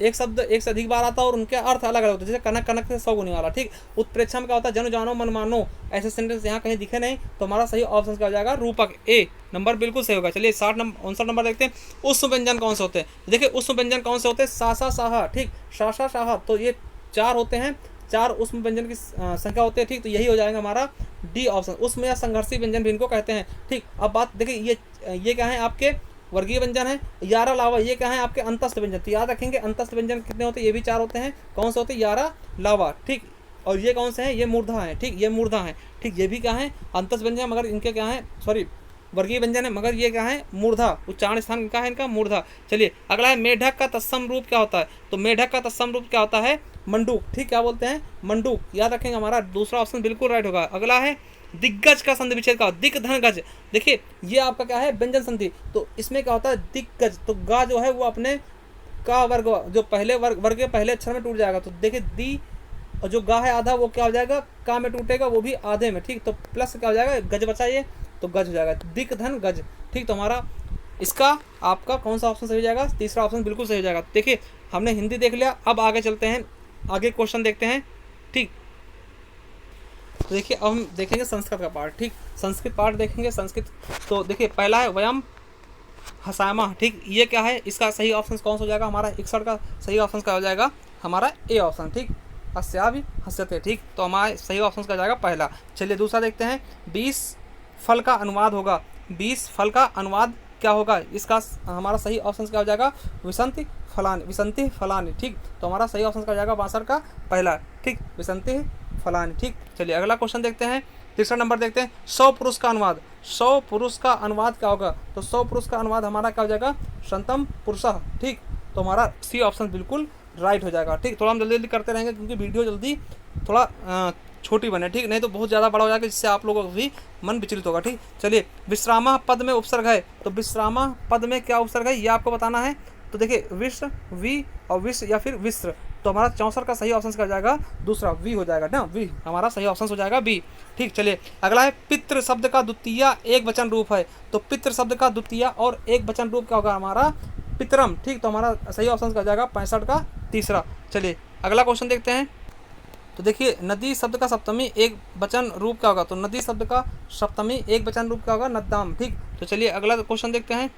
S1: एक शब्द एक से अधिक बार आता है और उनके अर्थ अलग अलग होते हैं, जैसे कनक कनक से सौ गुनी वाला, ठीक। उत्प्रेक्षा में क्या होता है, जनु जानो मन मानो, ऐसे सेंटेंस यहाँ कहीं दिखे नहीं, तो हमारा सही ऑप्शन क्या हो जाएगा, रूपक, ए नंबर बिल्कुल सही होगा। चलिए 59 नंबर देखते हैं। उष्म व्यंजन कौन से होते हैं, देखिए उष्म व्यंजन कौन से होते हैं, सासा साहा, ठीक, सासा साहा, तो ये 4 होते हैं, 4 उष्म व्यंजन की संख्या होती है, ठीक। तो यही हो जाएगा हमारा डी ऑप्शन। उष्म या संघर्षी व्यंजन भी इनको कहते हैं, ठीक। अब बात देखिए, ये क्या है आपके वर्गीय व्यंजन है, यारा लावा, ये क्या है आपके अंतस्थ व्यंजन। तो याद रखेंगे अंतस्थ व्यंजन कितने होते हैं, ये भी 4 होते हैं, कौन से होते हैं, यारा लावा, ठीक। और ये कौन से हैं, ये मूर्धा है, ठीक, ये मूर्धा है, ठीक। ये भी क्या है, अंतस्थ व्यंजन, मगर इनके क्या है, सॉरी वर्गीय व्यंजन है, मगर ये क्या है, मूर्धा, उच्चारण स्थान का है इनका मूर्धा। चलिए अगला है, मेढक का तत्सम रूप क्या होता है, तो मेढक का तत्सम रूप क्या होता है, मंडूक, ठीक। क्या बोलते हैं, मंडूक, याद रखेंगे, हमारा दूसरा ऑप्शन बिल्कुल राइट होगा। अगला है, दिग्गज का संधि विच्छेद का, दिक धन गज, देखिए ये आपका क्या है, व्यंजन संधि, तो इसमें क्या होता है, दिग्गज, तो गा जो है वो अपने का वर्ग, जो पहले वर्ग के पहले अक्षर में टूट जाएगा, तो देखिए दी, और जो गा है आधा वो क्या हो जाएगा, का में टूटेगा, वो भी आधे में, ठीक। तो प्लस क्या हो जाएगा, गज बचाइए, तो गज हो जाएगा, दिक धन गज, ठीक। तो हमारा इसका आपका कौन सा ऑप्शन सही हो जाएगा, तीसरा ऑप्शन बिल्कुल सही हो जाएगा। देखिए हमने हिंदी देख लिया, अब आगे चलते हैं, आगे क्वेश्चन देखते हैं, ठीक। तो देखिए अब हम देखेंगे संस्कृत का पार्ट, ठीक। संस्कृत पार्ट देखेंगे, संस्कृत, तो देखिए पहला है वयम हसामा, ठीक। ये क्या है, इसका सही ऑप्शन कौन सा हो जाएगा, हमारा 61 का सही ऑप्शन क्या हो जाएगा, हमारा ए ऑप्शन, ठीक। अस्याभि हस्यते, ठीक। तो हमारा सही ऑप्शन का जाएगा पहला। चलिए दूसरा देखते हैं, 20 फल का अनुवाद होगा, 20 फल का अनुवाद क्या होगा, इसका हमारा सही ऑप्शन क्या हो जाएगा, विसंति फलानी, विसंति फलानी, ठीक। तो हमारा सही ऑप्शन का हो जाएगा 62 का पहला, ठीक, विसंति फलानी, ठीक। चलिए अगला क्वेश्चन देखते हैं, तीसरा नंबर देखते हैं, 100 पुरुष का अनुवाद, 100 पुरुष का अनुवाद क्या होगा, तो 100 पुरुष का अनुवाद हमारा क्या हो जाएगा, शतम पुरुषः, ठीक। तो हमारा सी ऑप्शन बिल्कुल राइट हो जाएगा, ठीक। थोड़ा हम जल्दी जल्दी करते रहेंगे क्योंकि वीडियो जल्दी थोड़ा छोटी बने, ठीक, नहीं तो बहुत ज़्यादा बड़ा हो जाएगा, जिससे आप लोगों का भी मन विचलित होगा, ठीक। चलिए विश्रामा पद में उपसर्ग है, तो विश्रामा पद में क्या उपसर्ग है ये आपको बताना है। तो देखिए विश्व, वी और विश्व या फिर विश्र, तो हमारा 64 का सही ऑप्शन क्या हो जाएगा, दूसरा वी हो जाएगा ना, वी हमारा सही ऑप्शन हो जाएगा बी। ठीक, चलिए अगला है पितृ शब्द का द्वितीय एक वचन रूप है, तो पितृ शब्द का द्वितीय और एक वचन रूप क्या होगा हमारा, पितरम। ठीक, तो हमारा सही ऑप्शन क्या हो जाएगा 65 का तीसरा। चलिए अगला क्वेश्चन देखते हैं। तो देखिए नदी शब्द का सप्तमी एक वचन रूप क्या होगा, तो नदी शब्द का सप्तमी एक वचन रूप क्या होगा, नद्दाम। ठीक, तो चलिए अगला क्वेश्चन देखते हैं।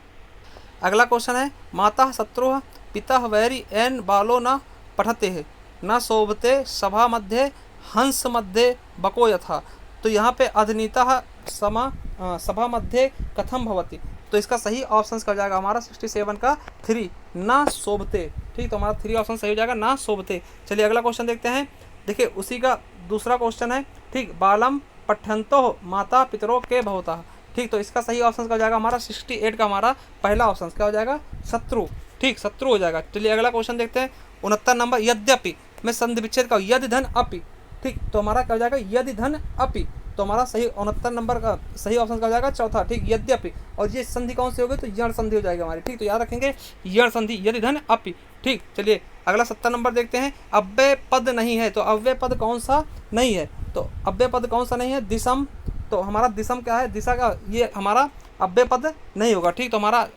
S1: अगला क्वेश्चन है माता शत्रु पिता वैरी एन बालो न पठते है न शोभते सभा मध्य हंस मध्य बको यथा। तो यहाँ पे अधनीता सभा मध्य कथम भवती, तो इसका सही ऑप्शन क्या हो जाएगा हमारा 67 का 3 ना शोभते। ठीक, तो हमारा 3 ऑप्शन सही हो जाएगा ना शोभते। चलिए अगला क्वेश्चन देखते हैं। देखिए उसी का दूसरा क्वेश्चन है। ठीक, बालम पठ्यंतो माता पितरों के भवता। ठीक, तो इसका सही ऑप्शन क्या हो जाएगा हमारा 68 का हमारा पहला ऑप्शन क्या हो जाएगा, शत्रु। ठीक, शत्रु हो जाएगा। चलिए अगला क्वेश्चन देखते हैं 69 नंबर, यद्यपि मैं संधि विच्छेद का यदि धन अपि। ठीक, तो हमारा क्या हो जाएगा यदि धन अपि, तो हमारा सही 69 नंबर का सही ऑप्शन क्या हो जाएगा चौथा। ठीक, यद्यपि, और ये संधि कौन सी होगी, तो यण संधि हो जाएगी हमारी। ठीक, तो याद रखेंगे यण संधि यदि धन अपि। ठीक, चलिए अगला 70 नंबर देखते हैं। अव्यय पद नहीं है, तो अव्यय पद कौन सा नहीं है, तो अव्यय पद कौन सा नहीं है, दिसम। तो हमारा दिसम क्या है, दिशा का, ये हमारा अव्यय पद नहीं होगा। ठीक, तो हमारा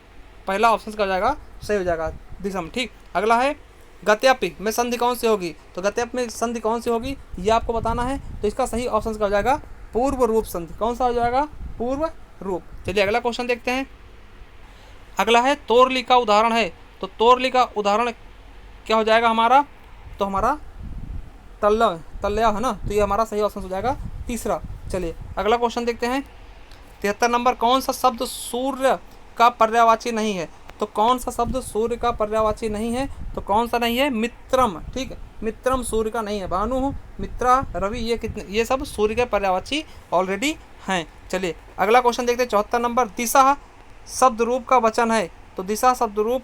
S1: पहला ऑप्शन क्या हो जाएगा सही हो जाएगा दिसम। ठीक, अगला है गत्यापि में संधि कौन सी होगी, तो गत्यापि में संधि कौन सी होगी ये आपको बताना है। तो इसका सही ऑप्शन क्या हो जाएगा पूर्व रूप संधि। कौन सा हो जाएगा, पूर्व रूप। चलिए अगला क्वेश्चन देखते हैं। अगला है तोरली का उदाहरण है, तो तोरली का उदाहरण क्या हो जाएगा हमारा, तो हमारा तल्या है ना, तो ये हमारा सही ऑप्शन हो जाएगा तीसरा। चलिए अगला क्वेश्चन देखते हैं। 73 नंबर, कौन सा शब्द सूर्य का पर्यायवाची नहीं है, तो कौन सा शब्द सूर्य का पर्यायवाची नहीं है, तो कौन सा नहीं है, मित्रम। ठीक, मित्रम सूर्य का नहीं है। भानु, मित्रा, रवि, ये सब सूर्य के पर्यायवाची ऑलरेडी हैं। चलिए अगला क्वेश्चन देखते हैं 74 नंबर, दिशा शब्द रूप का वचन है, तो दिशा शब्द रूप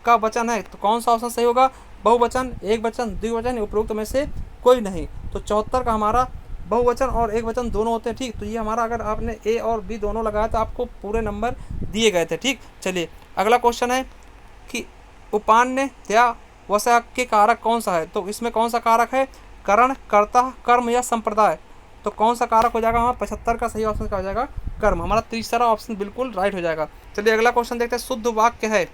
S1: का वचन है, तो कौन सा ऑप्शन सही होगा, बहुवचन, एक वचन, द्विवचन, उपरोक्त में से कोई नहीं। तो 74 का हमारा बहुवचन और एक वचन दोनों होते हैं। ठीक, तो ये हमारा अगर आपने ए और बी दोनों लगाया तो आपको पूरे नंबर दिए गए थे। ठीक, चलिए अगला क्वेश्चन है कि उपान्य या वसा के कारक कौन सा है, तो इसमें कौन सा कारक है, करण, कर्ता, कर्म या संप्रदाय। तो कौन सा कारक हो जाएगा हमारा 75 का सही ऑप्शन क्या हो जाएगा, कर्म। हमारा तीसरा ऑप्शन बिल्कुल राइट हो जाएगा। चलिए अगला क्वेश्चन देखते हैं। शुद्ध वाक्य है,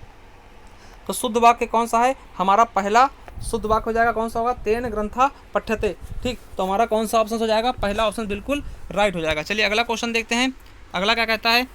S1: तो शुद्ध वाक्य कौन सा है, हमारा पहला शुद्ध वाक्य हो जाएगा कौन सा होगा, तेन ग्रंथा पठ्यते। ठीक, तो हमारा कौन सा ऑप्शन हो जाएगा, पहला ऑप्शन बिल्कुल राइट हो जाएगा। चलिए अगला क्वेश्चन देखते हैं। अगला क्या कहता है,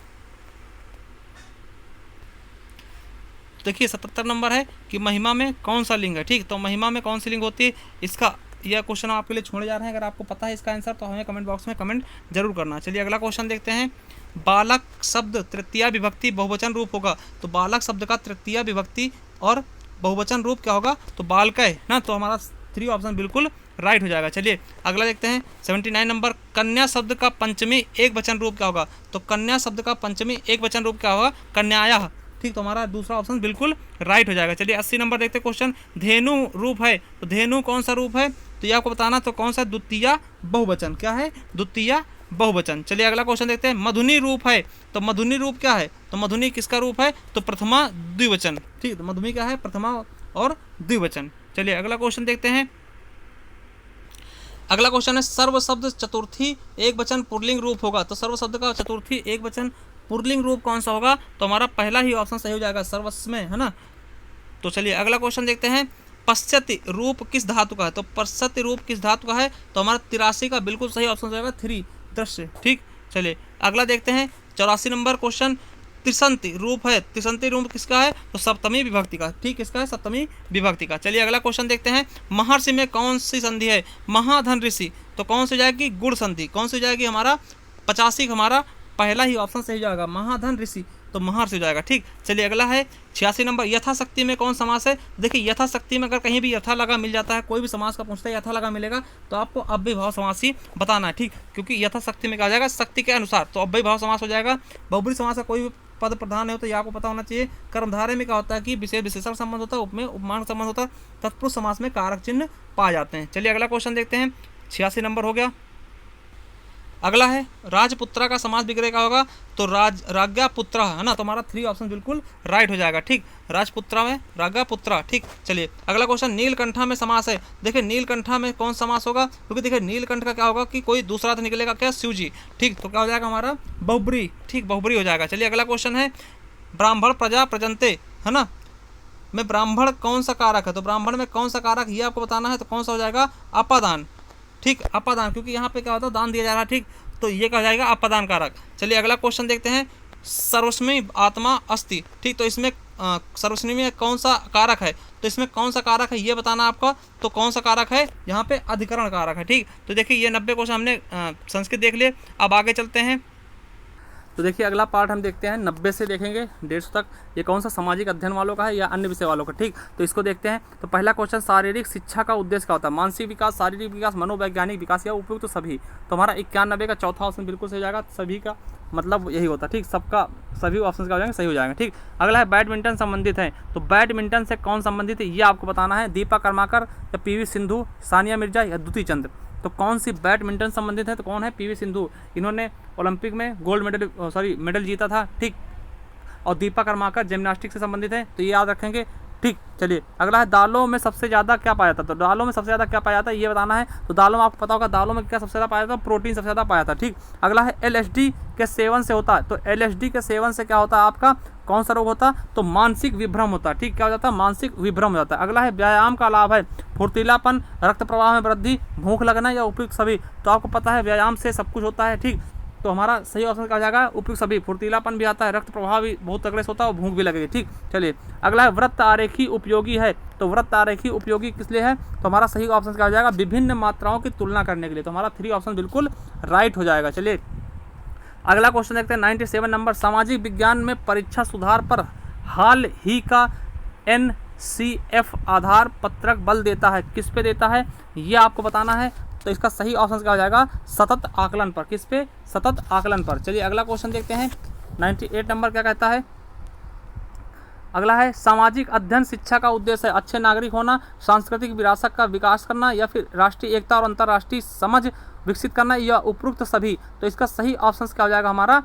S1: देखिए 77 नंबर है कि महिमा में कौन सा लिंग है। ठीक, तो महिमा में कौन सी लिंग होती है, इसका यह क्वेश्चन आपके लिए छोड़े जा रहे हैं। अगर आपको पता है इसका आंसर तो हमें कमेंट बॉक्स में कमेंट जरूर करना। चलिए अगला क्वेश्चन देखते हैं। बालक शब्द तृतीया विभक्ति बहुवचन रूप होगा, तो बालक शब्द का तृतीया विभक्ति और बहुवचन रूप क्या होगा, तो बालकय ना, तो हमारा 3 ऑप्शन बिल्कुल राइट हो जाएगा। चलिए अगला देखते हैं 79 नंबर, कन्या शब्द का पंचमी एक वचन रूप क्या होगा, तो कन्या शब्द का पंचमी एक वचन रूप क्या होगा, कन्याया। ठीक, तो हमारा दूसरा ऑप्शन बिल्कुल राइट हो जाएगा। चलिए 80 नंबर देखते हैं क्वेश्चन, धेनु रूप है, तो धेनु कौन सा रूप है, तो ये आपको बताना, तो कौन सा, द्वितीय बहुवचन। क्या है, द्वितीय बहुवचन। चलिए अगला क्वेश्चन देखते हैं। मधुनी रूप है, तो मधुनी रूप क्या है, तो मधुनी किसका रूप है, तो प्रथमा द्विवचन। ठीक, तो मधुनी क्या है, प्रथमा और द्विवचन। चलिए अगला क्वेश्चन देखते हैं। अगला क्वेश्चन है सर्व शब्द चतुर्थी एक वचन पुल्लिंग रूप होगा, तो सर्व शब्द का चतुर्थी एक वचन पुल्लिंग रूप कौन सा होगा, तो हमारा पहला ही ऑप्शन सही हो जाएगा, सर्वस्व में, है ना। तो चलिए अगला क्वेश्चन देखते हैं। पश्चाति रूप किस धातु का है, तो पश्चाति रूप किस धातु का है, तो हमारा 83 का बिल्कुल सही ऑप्शन हो जाएगा 3, दृश्य। ठीक, चलिए अगला देखते हैं 84 नंबर क्वेश्चन, त्रिसंति रूप है, त्रिसंति रूप किसका है, तो सप्तमी विभक्ति का। ठीक, किसका है, सप्तमी विभक्ति का। चलिए अगला क्वेश्चन देखते हैं। महर्षि में कौन सी संधि है, महाधन ऋषि, तो कौन सी हो जाएगी, गुण संधि। कौन सी हो जाएगी, हमारा 85 हमारा पहला ही ऑप्शन सही हो जाएगा, महाधन ऋषि, तो महर्षि हो जाएगा। ठीक, चलिए अगला है 86 नंबर, यथाशक्ति में कौन समास है। देखिए यथाशक्ति में अगर कहीं भी यथा लगा मिल जाता है, कोई भी समास का पूछता है यथा लगा मिलेगा, तो आपको अव्ययभाव समास ही बताना है। ठीक, क्योंकि यथाशक्ति में कहा जाएगा शक्ति के अनुसार, तो अव्ययभाव समास हो जाएगा। बहुब्रीहि समास का कोई भी पद प्रधान नहीं होता, ये आपको पता होना चाहिए। कर्मधारय में क्या होता है कि विशेष विशेषण संबंध होता है, उपमेय उपमान संबंध होता है, तत्पुरुष समास में कारक चिन्ह पाए जाते हैं। चलिए अगला क्वेश्चन देखते हैं। 86 नंबर हो गया। अगला है राजपुत्रा का समास विग्रह का होगा तो राज्ञा पुत्र है ना, तो हमारा 3 ऑप्शन बिल्कुल राइट हो जाएगा। ठीक, राजपुत्रा में राज्ञा पुत्रा। ठीक, चलिए अगला क्वेश्चन, नीलकंठा में समास है। देखिए नीलकंठा में कौन समास होगा, क्योंकि देखिए नीलकंठ का क्या होगा कि कोई दूसरा तो निकलेगा क्या, शिव जी। ठीक, तो क्या हो जाएगा हमारा बहुब्री। ठीक, बहुब्री हो जाएगा। चलिए अगला क्वेश्चन है ब्राह्मण प्रजा प्रजनते है ना, में ब्राह्मण कौन सा कारक है, तो ब्राह्मण में कौन सा कारक ये आपको बताना है, तो कौन सा हो जाएगा, अपादान। ठीक, अपादान, क्योंकि यहाँ पे क्या होता है दान दिया जा रहा है। ठीक, तो ये क्या हो जाएगा, अपादान कारक। चलिए अगला क्वेश्चन देखते हैं, सर्वस्वी आत्मा अस्ति। ठीक, तो इसमें सर्वस्वी में कौन सा कारक है, तो इसमें कौन सा कारक है ये बताना आपका, तो कौन सा कारक है यहाँ पे, अधिकरण कारक है। ठीक, तो देखिए ये 90 क्वेश्चन हमने संस्कृत देख लिए। अब आगे चलते हैं, तो देखिए अगला पार्ट हम देखते हैं 90 से देखेंगे 150 तक, ये कौन सा सामाजिक अध्ययन वालों का है या अन्य विषय वालों का। ठीक, तो इसको देखते हैं। तो पहला क्वेश्चन, शारीरिक शिक्षा का उद्देश्य क्या होता है, मानसिक विकास, शारीरिक विकास, मनोवैज्ञानिक विकास या उपयुक्त सभी। तो हमारा 91 का चौथा ऑप्शन बिल्कुल सही हो जाएगा, सभी का मतलब यही होता है। ठीक, सबका सभी ऑप्शन का हो जाएंगे, सही हो जाएंगे। ठीक, अगला है बैडमिंटन संबंधित है, तो बैडमिंटन से कौन संबंधित है ये आपको बताना है, दीपा कर्माकर या पीवी सिंधु, सानिया मिर्जा या द्युति चंद्र। तो कौन सी बैडमिंटन संबंधित है, तो कौन है, पीवी सिंधु, इन्होंने ओलंपिक में गोल्ड मेडल जीता था। ठीक, और दीपा कर्माकर जिम्नास्टिक से संबंधित है, तो ये याद रखेंगे। ठीक, चलिए अगला है दालों में सबसे ज़्यादा क्या पाया जाता है, तो दालों में सबसे ज़्यादा क्या पाया जाता है ये बताना है। तो दालों में आपको पता होगा दालों में क्या सबसे ज़्यादा पाया जाता है, प्रोटीन सबसे ज़्यादा पाया जाता है। ठीक, अगला है LSD के सेवन से होता है, तो LSD के सेवन से क्या होता है आपका, कौन सा रोग होता है, तो मानसिक विभ्रम होता है। ठीक, क्या हो जाता है, मानसिक विभ्रम हो जाता है। अगला है व्यायाम का लाभ है, फुर्तीलापन, रक्त प्रवाह में वृद्धि, भूख लगना या उपयुक्त सभी। तो आपको पता है व्यायाम से सब कुछ होता है। ठीक, तो हमारा सही ऑप्शन क्या हो जाएगा, उपयुक्त सभी, फुर्तीलापन भी आता है, रक्त प्रवाह भी बहुत तगड़े से होता है और भूख भी लगेगी। ठीक, चलिए अगला है वृत्त आरेखी उपयोगी है, तो वृत्त आरेखी उपयोगी किस लिए है, तो हमारा सही ऑप्शन क्या हो जाएगा, विभिन्न मात्राओं की तुलना करने के लिए। तो हमारा 3 ऑप्शन बिल्कुल राइट हो जाएगा। चलिए अगला क्वेश्चन देखते हैं 97 नंबर, सामाजिक विज्ञान में परीक्षा सुधार पर हाल ही का NCF आधार पत्रक बल देता है, किस पे देता है ये आपको बताना है। तो इसका सही ऑप्शन क्या हो जाएगा, सतत आकलन पर। किस पे, सतत आकलन पर। चलिए अगला क्वेश्चन देखते हैं 98 नंबर क्या कहता है। अगला है सामाजिक अध्ययन शिक्षा का उद्देश्य है अच्छे नागरिक होना, सांस्कृतिक विरासत का विकास करना या फिर राष्ट्रीय एकता और अंतर्राष्ट्रीय समझ विकसित करना या उपरोक्त सभी। तो इसका सही ऑप्शन क्या हो जाएगा हमारा,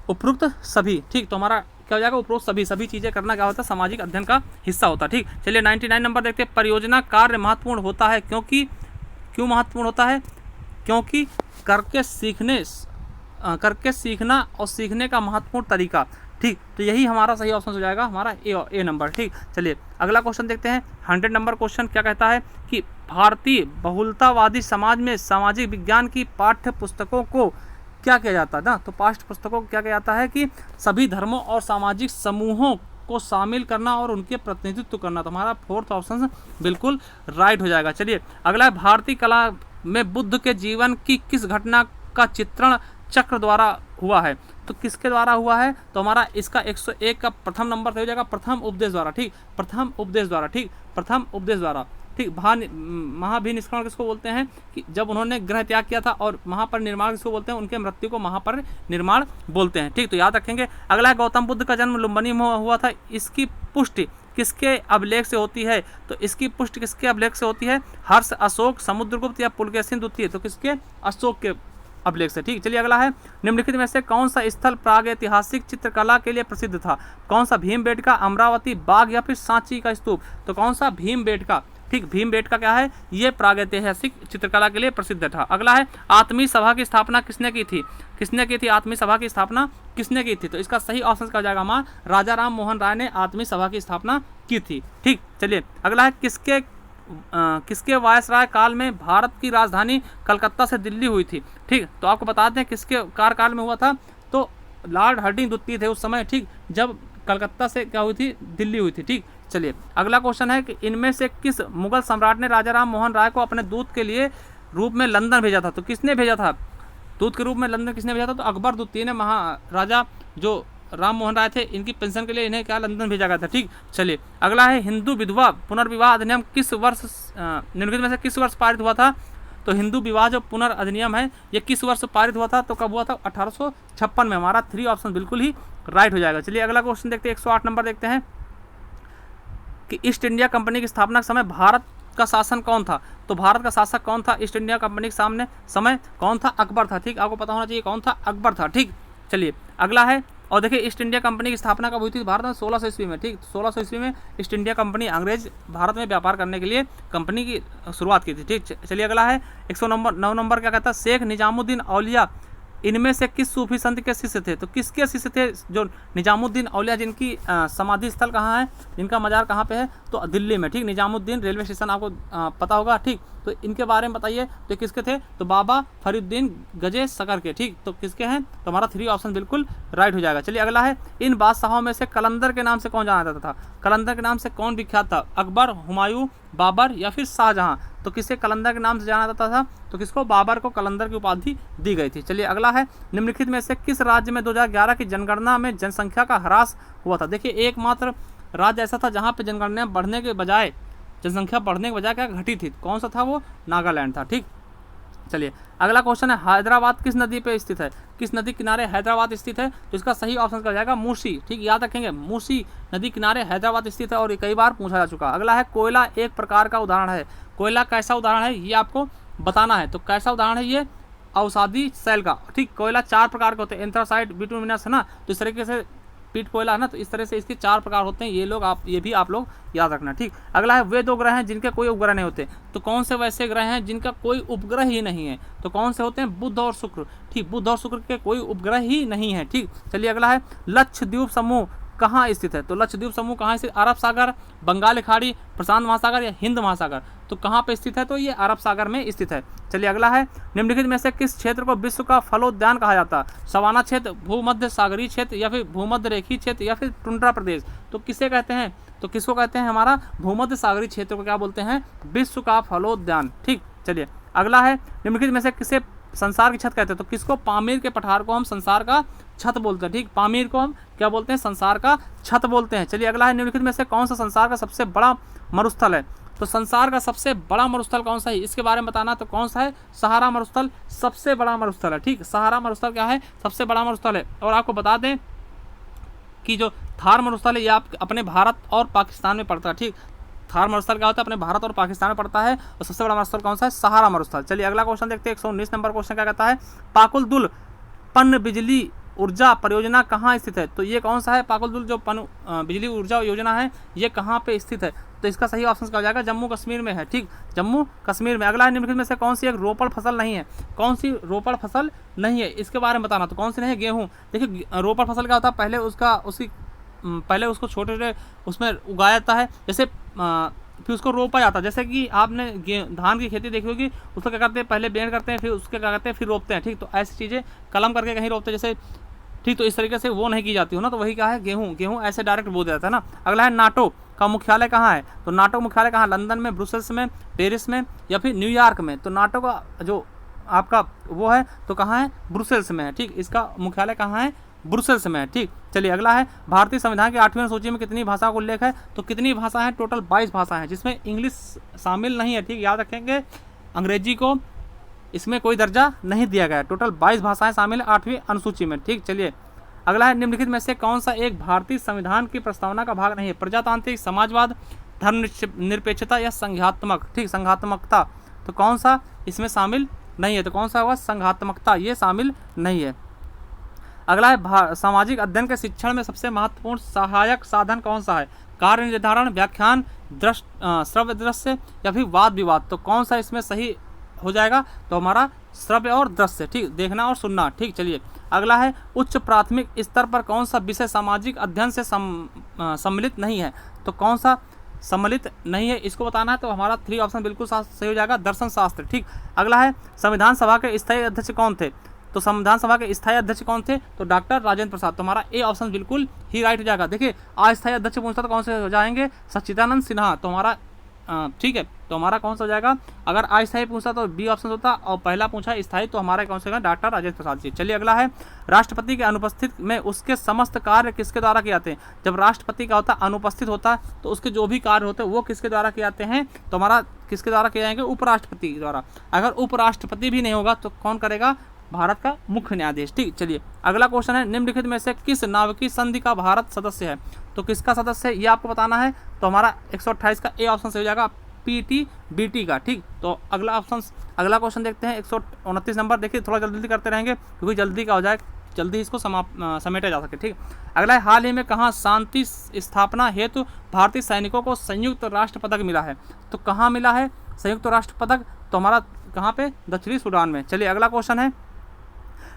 S1: उपरोक्त सभी। ठीक, तो हमारा क्या हो जाएगा, उपरोक्त सभी, सभी चीज़ें करना क्या होता है, सामाजिक अध्ययन का हिस्सा होता है। ठीक, चलिए 99 नंबर देखते हैं, परियोजना कार्य महत्वपूर्ण होता है क्योंकि, क्यों महत्वपूर्ण होता है, क्योंकि करके सीखना और सीखने का महत्वपूर्ण तरीका। ठीक, तो यही हमारा सही ऑप्शन हो जाएगा, हमारा ए नंबर। ठीक, चलिए अगला क्वेश्चन देखते हैं 100 नंबर क्वेश्चन क्या कहता है कि भारतीय बहुलतावादी समाज में सामाजिक विज्ञान की पाठ्य पुस्तकों को क्या किया जाता है ना, तो पाठ्य पुस्तकों को क्या किया जाता है कि सभी धर्मों और सामाजिक समूहों को शामिल करना और उनके प्रतिनिधित्व करना। तो हमारा 4th ऑप्शन बिल्कुल राइट हो जाएगा। चलिए अगला है भारतीय कला में बुद्ध के जीवन की किस घटना का चित्रण चक्र द्वारा हुआ है, तो किसके द्वारा हुआ है, तो हमारा इसका 101 का प्रथम नंबर हो जाएगा, प्रथम उपदेश द्वारा। ठीक, प्रथम उपदेश द्वारा। ठीक, प्रथम उपदेश द्वारा। ठीक, महाभिनिष्करण किसको बोलते हैं, कि जब उन्होंने ग्रह त्याग किया था, और महापरिनिर्वाण किसको बोलते हैं, उनके मृत्यु को महापरिनिर्वाण बोलते हैं। ठीक, तो याद रखेंगे। अगला है गौतम बुद्ध का जन्म लुम्बिनी में हुआ था, इसकी पुष्टि किसके अभिलेख से होती है, तो इसकी पुष्टि किसके अभिलेख से होती है, हर्ष, अशोक, समुद्रगुप्त या पुलकेशिन द्वितीय। तो किसके, अशोक के अभिलेख से। ठीक, चलिए अगला है निम्नलिखित में से कौन सा स्थल प्रागैतिहासिक चित्रकला के लिए प्रसिद्ध था, कौन सा भीमबेटका, अमरावती, बाग या फिर सांची का स्तूप। तो कौन सा, भीमबेटका। ठीक, भीमबेटका क्या है, ये प्रागैतिहासिक चित्रकला के लिए प्रसिद्ध था। अगला है आत्मीय सभा की स्थापना किसने की थी, किसने की थी, आत्मीय सभा की स्थापना किसने की थी। तो इसका सही ऑप्शन क्या हो जाएगा हमारा, राजा राम मोहन राय ने आत्मीय सभा की स्थापना की थी। ठीक, चलिए अगला है किसके वायसराय काल में भारत की राजधानी कलकत्ता से दिल्ली हुई थी। ठीक, तो आपको बता दें किसके कार्यकाल में हुआ था, तो लॉर्ड हार्डिंग द्वितीय थे उस समय। ठीक, जब कलकत्ता से क्या हुई थी, दिल्ली हुई थी। ठीक, चलिए अगला क्वेश्चन है कि इनमें से किस मुगल सम्राट ने राजा राम मोहन राय को अपने दूत के लिए रूप में लंदन भेजा था, तो किसने भेजा था, दूत के रूप में लंदन किसने भेजा था, तो अकबर द्वितीय ने महाराजा जो राम मोहन राय थे इनकी पेंशन के लिए इन्हें क्या लंदन भेजा गया था। ठीक, चलिए अगला है हिंदू विधवा पुनर्विवाह अधिनियम किस वर्ष निम्नलिखित में से किस वर्ष पारित हुआ था, तो हिंदू विवाह जो पुनर्अधिनियम है ये किस वर्ष पारित हुआ था, तो कब हुआ था, 1856 में। हमारा 3 ऑप्शन बिल्कुल ही राइट हो जाएगा। चलिए अगला क्वेश्चन देखते हैं 108 नंबर देखते हैं कि ईस्ट इंडिया कंपनी की स्थापना के समय भारत का शासन कौन था? तो भारत का शासक कौन था ईस्ट इंडिया कंपनी के सामने समय? कौन था? अकबर था। ठीक, आपको पता होना चाहिए कौन था, अकबर था। ठीक, चलिए अगला है, और देखिए ईस्ट इंडिया कंपनी की स्थापना कब हुई थी भारत में? 1600 ईस्वी में। ठीक, 1600 ईस्वी में ईस्ट इंडिया कंपनी, अंग्रेज भारत में व्यापार करने के लिए कंपनी की शुरुआत की थी। ठीक, चलिए अगला है 109 नंबर क्या कहता है? शेख निजामुद्दीन औलिया इनमें से किस सूफी संत के शिष्य थे? तो किसके शिष्य थे? जो निजामुद्दीन औलिया, जिनकी समाधि स्थल कहाँ है, जिनका मजार कहाँ पे है? तो दिल्ली में। ठीक, निजामुद्दीन रेलवे स्टेशन आपको पता होगा। ठीक, तो इनके बारे में बताइए, तो किसके थे? तो बाबा फरीउद्दीन गजे सकर के। ठीक, तो किसके हैं? तो हमारा 3 ऑप्शन बिल्कुल राइट हो जाएगा। चलिए अगला है, इन बादशाहों में से कलंदर के नाम से कौन जाना जाता था? कलंदर के नाम से कौन विख्यात था? अकबर, हुमायूं, बाबर या फिर शाहजहां? तो किसे कलंदर के नाम से जाना जाता था? तो किसको? बाबर को कलंदर की उपाधि दी गई थी। चलिए अगला है, निम्नलिखित में से किस राज्य में 2011 की जनगणना में जनसंख्या का ह्रास हुआ था? देखिए एकमात्र राज्य ऐसा था जहां पे जनगणना बढ़ने के बजाय, जनसंख्या बढ़ने के बजाय क्या घटी थी? कौन सा था वो? नागालैंड था। ठीक, चलिए अगला क्वेश्चन है, हैदराबाद किस नदी पे स्थित है? किस नदी किनारे हैदराबाद स्थित है? तो इसका सही ऑप्शन क्या जाएगा? मूसी। ठीक, याद रखेंगे, मूसी नदी किनारे हैदराबाद स्थित है और ये कई बार पूछा जा चुका। अगला है, कोयला एक प्रकार का उदाहरण है। कोयला कैसा उदाहरण है ये आपको बताना है। तो कैसा उदाहरण है ये? अवसादी सेल का। ठीक, कोयला 4 प्रकार के होते हैं, एंथ्रासाइट, बिटुमिनस है ना, तो इस तरीके से पीट कोयला है ना, तो इस तरह से इसके 4 प्रकार होते हैं। ये भी आप लोग याद रखना। ठीक, अगला है, वे 2 ग्रह हैं जिनके कोई उपग्रह नहीं होते। तो कौन से वैसे ग्रह हैं जिनका कोई उपग्रह ही नहीं है? तो कौन से होते हैं? बुध और शुक्र। ठीक, बुध और शुक्र के कोई उपग्रह ही नहीं है। ठीक, चलिए अगला है, लक्षद्वीप समूह कहाँ स्थित है? तो लक्षद्वीप समूह कहाँ स्थित? अरब सागर, बंगाल खाड़ी, प्रशांत महासागर या हिंद महासागर? तो कहाँ पे स्थित है? तो ये अरब सागर में स्थित है। चलिए अगला है, निम्नलिखित में से किस क्षेत्र को विश्व का फलोद्यान कहा जाता है? सवाना क्षेत्र, भूमध्य सागरीय क्षेत्र या फिर भूमध्य रेखीय क्षेत्र या फिर टुंड्रा प्रदेश? तो किसे कहते हैं? तो किसको कहते हैं? हमारा भूमध्य सागरीय क्षेत्र को क्या बोलते हैं? विश्व का फलोद्यान। ठीक, चलिए अगला है, निम्नलिखित में से किसे संसार की छत कहते हैं? तो किसको? पामीर के पठार को हम संसार का छत बोलते हैं। ठीक, पामीर को हम क्या बोलते हैं? संसार का छत बोलते हैं। चलिए अगला है, निम्नलिखित में से कौन सा संसार का सबसे बड़ा मरुस्थल है? तो संसार का सबसे बड़ा मरुस्थल कौन सा है इसके बारे में बताना। तो कौन सा है? सहारा मरुस्थल सबसे बड़ा मरुस्थल है। ठीक, सहारा मरुस्थल क्या है? सबसे बड़ा मरुस्थल है। और आपको बता दें कि जो थार मरुस्थल है ये आप अपने भारत और पाकिस्तान में पड़ता है। ठीक, थार मरुस्थल क्या होता है? अपने भारत और पाकिस्तान में पड़ता है। और सबसे बड़ा मरुस्थल कौन सा है? सहारा मरुस्थल। चलिए अगला क्वेश्चन देखते हैं, 119 नंबर क्वेश्चन क्या कहता है? पाकुलदुल पन बिजली ऊर्जा परियोजना कहाँ स्थित है? तो ये कौन सा है? पाकुलदुल जो पन बिजली ऊर्जा योजना है ये कहाँ पे स्थित है? तो इसका सही ऑप्शन क्या हो जाएगा? जम्मू कश्मीर में है। ठीक, जम्मू कश्मीर में। अगला है, निम्नलिखित में से कौन सी एक रोपड़ फसल नहीं है? कौन सी रोपड़ फसल नहीं है इसके बारे में बताना। तो कौन सी नहीं है? गेहूँ। देखिए रोपड़ फसल क्या होता है? पहले उसको छोटे छोटे उसमें उगाया जाता है, जैसे फिर उसको रोपा जाता है। जैसे कि आपने धान की खेती देखी होगी, उसको क्या करते हैं? पहले बेड़ करते हैं, फिर उसके क्या करते हैं? फिर रोपते हैं। ठीक, तो ऐसी चीज़ें कलम करके कहीं रोपते हैं जैसे। ठीक, तो इस तरीके से वो नहीं की जाती हो ना, तो वही क्या है? गेहूँ ऐसे डायरेक्ट बो दिया जाता है ना। अगला है, नाटो का मुख्यालय कहाँ है? तो नाटो मुख्यालय कहाँ? लंदन में, ब्रुसेल्स में, पेरिस में या फिर न्यूयॉर्क में? तो नाटो का जो आपका वो है तो कहाँ है? ब्रुसेल्स में है। ठीक, इसका मुख्यालय कहाँ है? ब्रुसेल्स में है। ठीक, चलिए अगला है, भारतीय संविधान की 8वीं सूची में कितनी भाषा का उल्लेख है? तो कितनी भाषा है? टोटल 22 भाषा है, जिसमें इंग्लिश शामिल नहीं है। ठीक, याद रखेंगे, अंग्रेजी को इसमें कोई दर्जा नहीं दिया गया है। टोटल 22 भाषाएं शामिल है 8वीं अनुसूची में। ठीक, चलिए अगला है, निम्नलिखित में से कौन सा एक भारतीय संविधान की प्रस्तावना का भाग नहीं है? प्रजातांत्रिक, समाजवाद, धर्म निरपेक्षता या संघात्मक? ठीक, संघात्मकता। तो कौन सा इसमें शामिल नहीं है? तो कौन सा होगा? संघात्मकता, ये शामिल नहीं है। अगला है, सामाजिक अध्ययन के शिक्षण में सबसे महत्वपूर्ण सहायक साधन कौन सा है? कार्य निर्धारण, व्याख्यान, श्रव्य दृश्य या फिर वाद विवाद? तो कौन सा इसमें सही हो जाएगा? तो हमारा श्रव्य और दृश्य। ठीक, देखना और सुनना। ठीक, चलिए अगला है, उच्च प्राथमिक स्तर पर कौन सा विषय सामाजिक अध्ययन से सम्मिलित नहीं है? तो कौन सा सम्मिलित नहीं है इसको बताना है। तो हमारा 3 ऑप्शन बिल्कुल सही हो जाएगा, दर्शन शास्त्र। ठीक, अगला है, संविधान सभा के स्थायी अध्यक्ष कौन थे? तो संविधान सभा के स्थायी अध्यक्ष कौन थे? तो डॉक्टर राजेंद्र प्रसाद। तो हमारा ए ऑप्शन बिल्कुल ही राइट हो जाएगा। देखिए अस्थायी अध्यक्ष पूछता तो कौन से हो जाएंगे? सच्चिदानंद सिन्हा। तो हमारा ठीक है, तो हमारा कौन सा हो जाएगा? अगर अस्थायी पूछता तो बी ऑप्शन होता, और पहला पूछा स्थायी तो हमारा कौन सा होगा? डॉक्टर राजेंद्र प्रसाद जी। चलिए अगला है, राष्ट्रपति के अनुपस्थित में उसके समस्त कार्य किसके द्वारा किए जाते हैं? जब राष्ट्रपति का होता अनुपस्थित होता तो उसके जो भी कार्य होते हैं वो किसके द्वारा किए जाते हैं? तो हमारा किसके द्वारा किए जाएंगे? उपराष्ट्रपति द्वारा। अगर उपराष्ट्रपति भी नहीं होगा तो कौन करेगा? भारत का मुख्य न्यायाधीश। ठीक, चलिए अगला क्वेश्चन है, निम्नलिखित में से किस नाविकीय संधि का भारत सदस्य है? तो किसका सदस्य है ये आपको बताना है। तो हमारा 128 का ए ऑप्शन से हो जाएगा। पीटी बीटी का। ठीक, तो अगला क्वेश्चन देखते हैं 129 नंबर। देखिए थोड़ा जल्दी करते रहेंगे क्योंकि जल्दी का हो जाए, जल्दी इसको समेटा जा सके। ठीक, अगला है हाल ही में कहाँ शांति स्थापना हेतु भारतीय सैनिकों को संयुक्त राष्ट्र पदक मिला है? तो कहाँ मिला है संयुक्त राष्ट्र पदक? तो हमारा कहाँ पे? दक्षिणी सूडान में। चलिए अगला क्वेश्चन है,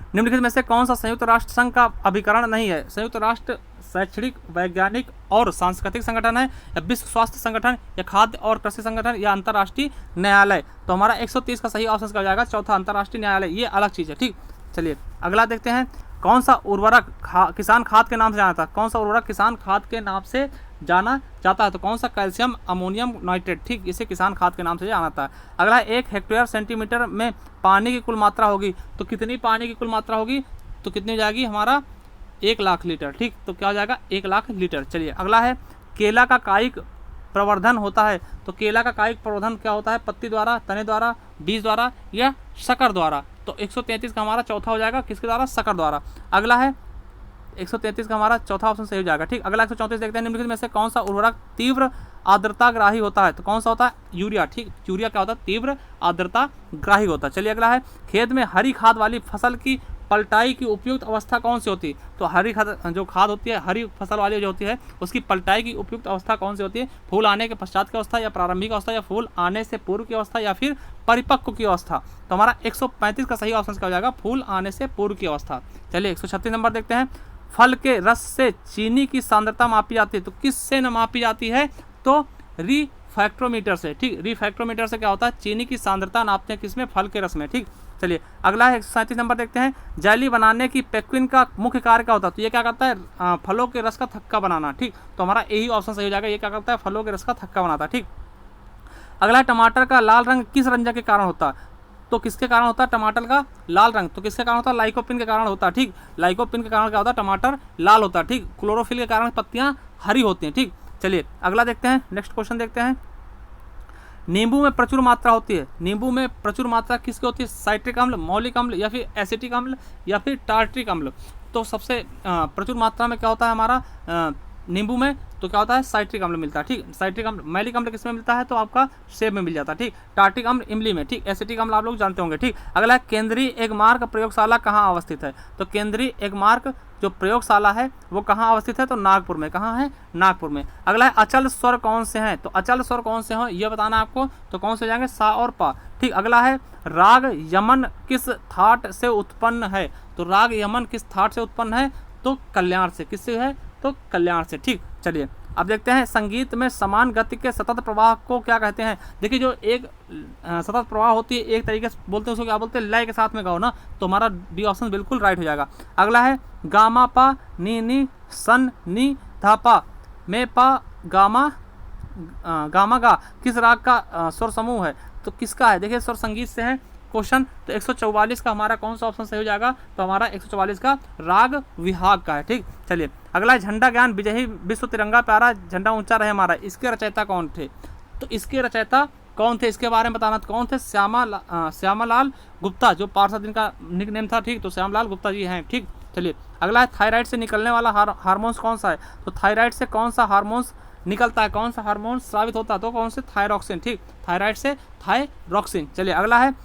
S1: निम्नलिखित में से कौन सा संयुक्त राष्ट्र संघ का अभिकरण नहीं है? संयुक्त राष्ट्र शैक्षणिक, वैज्ञानिक और सांस्कृतिक संगठन है, या विश्व स्वास्थ्य संगठन, या खाद्य और कृषि संगठन, या अंतर्राष्ट्रीय न्यायालय? तो हमारा 130 का सही ऑप्शन क्या हो जाएगा? चौथा, अंतर्राष्ट्रीय न्यायालय। ये अलग चीज़ है। ठीक, चलिए अगला देखते हैं, कौन सा उर्वरक किसान खाद के नाम से जाना था? कौन सा उर्वरक किसान खाद के नाम से जाना जाता है? तो कौन सा? Calcium ammonium nitrate. ठीक, इसे किसान खाद के नाम से जाना था। अगला 1 हेक्टेयर सेंटीमीटर में पानी की कुल मात्रा होगी, तो कितनी पानी की कुल मात्रा होगी? तो कितनी हो जाएगी? हमारा 1 लाख लीटर। ठीक, तो क्या हो जाएगा? 1 लाख लीटर। चलिए अगला है, केला का कायिक प्रवर्धन होता है, तो केला का कायिक प्रवर्धन क्या होता है? पत्ती द्वारा, तने द्वारा, बीज द्वारा, या शकर द्वारा? तो 133 का हमारा चौथा हो जाएगा, किसके द्वारा? शकर द्वारा। अगला है 133 का हमारा चौथा ऑप्शन सही हो जाएगा। ठीक, अगला 134 देखते हैं, निम्नलिखित में से कौन सा उर्वरक तीव्र आर्द्रताग्राही होता है? तो कौन सा होता है? यूरिया। ठीक, यूरिया क्या होता है? तीव्र आर्द्रताग्राही होता है। चलिए अगला है, खेत में हरी खाद वाली फसल की पलटाई की उपयुक्त अवस्था कौन सी होती है? तो हरी खाद जो खाद होती है, हरी फसल वाली जो होती है, उसकी पलटाई की उपयुक्त अवस्था कौन सी होती है? फूल आने के पश्चात की अवस्था, या प्रारंभिक अवस्था, या फूल आने से पूर्व की अवस्था, या फिर परिपक्व की अवस्था? तो हमारा 135 का सही ऑप्शन क्या हो जाएगा? फूल आने से पूर्व की अवस्था। चलिए 136 नंबर देखते हैं, फल के रस से चीनी की सांद्रता मापी जाती है, तो किससे न मापी जाती है? तो रिफैक्ट्रोमीटर से। ठीक, रिफैक्ट्रोमीटर से क्या होता है? चीनी की सांद्रता नापते हैं, किसमें? फल के रस में। ठीक, चलिए अगला है 137 नंबर देखते हैं, जेली बनाने की पेक्विन का मुख्य कार्य क्या होता है? तो ये क्या करता है? फलों के रस का थक्का बनाना। ठीक, तो हमारा यही ऑप्शन सही हो जाएगा, ये क्या करता है? फलों के रस का थक्का बनाता है। ठीक, अगला है, टमाटर का लाल रंग किस रंजक के कारण होता है? तो किसके कारण होता है टमाटर का लाल रंग? तो किसके कारण होता है? लाइकोपिन के कारण होता है। ठीक, लाइकोपिन के कारण क्या होता है? टमाटर लाल होता है। ठीक, क्लोरोफिल के कारण पत्तियां हरी होती हैं। ठीक, चलिए अगला देखते हैं, नेक्स्ट क्वेश्चन देखते हैं, नींबू में प्रचुर मात्रा होती है, नींबू में प्रचुर मात्रा किसकी होती है? साइट्रिक अम्ल, मौलिक अम्ल, या फिर एसिटिक अम्ल, या फिर टार्ट्रिक अम्ल? तो सबसे प्रचुर मात्रा में क्या होता है हमारा नींबू में? तो क्या होता है? साइट्रिक अम्ल मिलता है। ठीक, साइट्रिक अम्ल। मैलिक अम्ल किसमें मिलता है? तो आपका सेब में मिल जाता है। ठीक, टार्ट्रिक अम्ल इमली में। ठीक, एसिटिक अम्ल आप लोग जानते होंगे। ठीक, अगला है, केंद्रीय एगमार्क प्रयोगशाला कहाँ अवस्थित है? तो केंद्रीय एगमार्क जो प्रयोगशाला है वो कहाँ अवस्थित है? तो नागपुर में। कहाँ है? नागपुर में। अगला है, अचल स्वर कौन से हैं? तो अचल स्वर कौन से हैं ये बताना आपको, तो कौन से हो जाएंगे? सा और पा। ठीक, अगला है, राग यमन किस थाट से उत्पन्न है? तो राग यमन किस थाट से उत्पन्न है? तो कल्याण से। किससे है? तो कल्याण से। ठीक, चलिए अब देखते हैं, संगीत में समान गति के सतत प्रवाह को क्या कहते हैं? देखिए जो एक सतत प्रवाह होती है, एक तरीके से बोलते हैं उसको क्या बोलते हैं? लय के साथ में गाओ ना, तो हमारा डी ऑप्शन बिल्कुल राइट हो जाएगा। अगला है, गामा पा नी नी सन नी धा पा में पा गामा गामा गा किस राग का स्वर समूह है? तो किसका है? देखिए स्वर संगीत से है क्वेश्चन, तो 144 का हमारा कौन सा ऑप्शन सही हो जाएगा? तो हमारा 144 का राग विहाग का है। ठीक, चलिए अगला है, झंडा ज्ञान विजयी विश्व तिरंगा प्यारा झंडा ऊंचा रहे हमारा, इसके रचयिता कौन थे? तो इसके रचयिता कौन थे? इसके बारे में बताना। कौन थे? श्यामालाल गुप्ता, जो पार्षद इनका निक नेम था। ठीक, तो श्यामलाल गुप्ता जी हैं। ठीक, चलिए अगला है, थायराइड से निकलने वाला हार्मोन्स कौन सा है? तो थायराइड से कौन सा हार्मोन्स निकलता है? कौन सा हार्मोन स्रावित होता है? तो कौन से? थायरॉक्सिन। ठीक, थायराइड से थायरॉक्सिन। चलिए अगला है,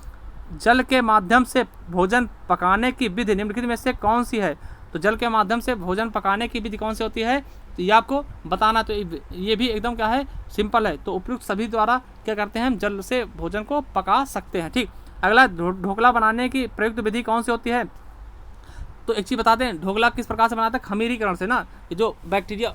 S1: जल के माध्यम से भोजन पकाने की विधि निम्नलिखित में से कौन सी है? तो जल के माध्यम से भोजन पकाने की विधि कौन सी होती है? तो ये आपको बताना। तो ये भी एकदम क्या है? सिंपल है। तो उपयुक्त सभी द्वारा क्या करते हैं? हम जल से भोजन को पका सकते हैं। ठीक, अगला, ढोकला बनाने की प्रयुक्त विधि कौन सी होती है? तो एक चीज़ बता दें, ढोकला किस प्रकार से बनाते हैं? खमीरीकरण से ना, ये जो बैक्टीरिया,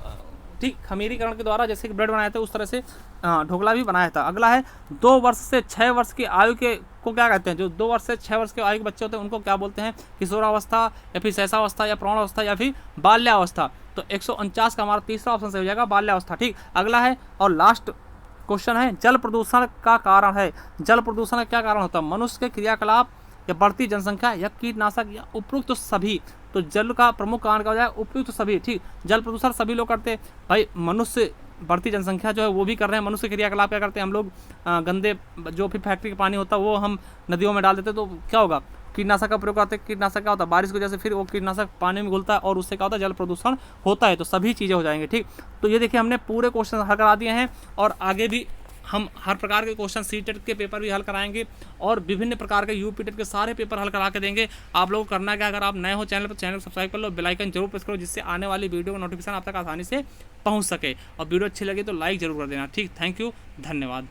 S1: ठीक, खमीरीकरण के द्वारा जैसे कि ब्रेड बनाया था उस तरह से ढोकला भी बनाया था। अगला है, 2 वर्ष से 6 वर्ष की आयु के को क्या कहते हैं? जो 2 वर्ष से 6 वर्ष के आयु के बच्चे होते हैं उनको क्या बोलते हैं? किशोरावस्था, या फिर शैशवावस्था, या प्रौढ़ावस्था, या फिर बाल्यावस्था? तो 149 का हमारा तीसरा ऑप्शन सही हो जाएगा, बाल्यावस्था। ठीक, अगला है और लास्ट क्वेश्चन है, जल प्रदूषण का कारण है। जल प्रदूषण का क्या कारण होता है? मनुष्य के क्रियाकलाप, या बढ़ती जनसंख्या, या कीटनाशक, या उपयुक्त सभी? तो जल का प्रमुख कारण क्या हो जाए? उपयुक्त सभी। ठीक, जल प्रदूषण सभी लोग करते हैं भाई, मनुष्य बढ़ती जनसंख्या जो है वो भी कर रहे हैं। मनुष्य क्रियाकलाप क्या करते हैं? हम लोग गंदे जो फिर फैक्ट्री का पानी होता है वो हम नदियों में डाल देते हैं, तो क्या होगा? कीटनाशक का प्रयोग करते हैं। कीटनाशक क्या होता है? बारिश की वजह से फिर वो कीटनाशक पानी में घुलता है और उससे क्या होता है? जल प्रदूषण होता है। तो सभी चीज़ें हो जाएंगे। ठीक, तो ये देखिए हमने पूरे क्वेश्चन हल करा दिए हैं और आगे भी हम हर प्रकार के क्वेश्चन सी टेट के पेपर भी हल कराएंगे और विभिन्न प्रकार के यूपी टेट के सारे पेपर हल करा के देंगे। आप लोगों को करना क्या, अगर आप नए हो चैनल पर, चैनल को सब्सक्राइब कर लो, बेल आइकन जरूर प्रेस करो, जिससे आने वाली वीडियो का नोटिफिकेशन आप तक आसानी से पहुंच सके। और वीडियो अच्छी लगी तो लाइक जरूर कर देना। ठीक, थैंक यू, धन्यवाद।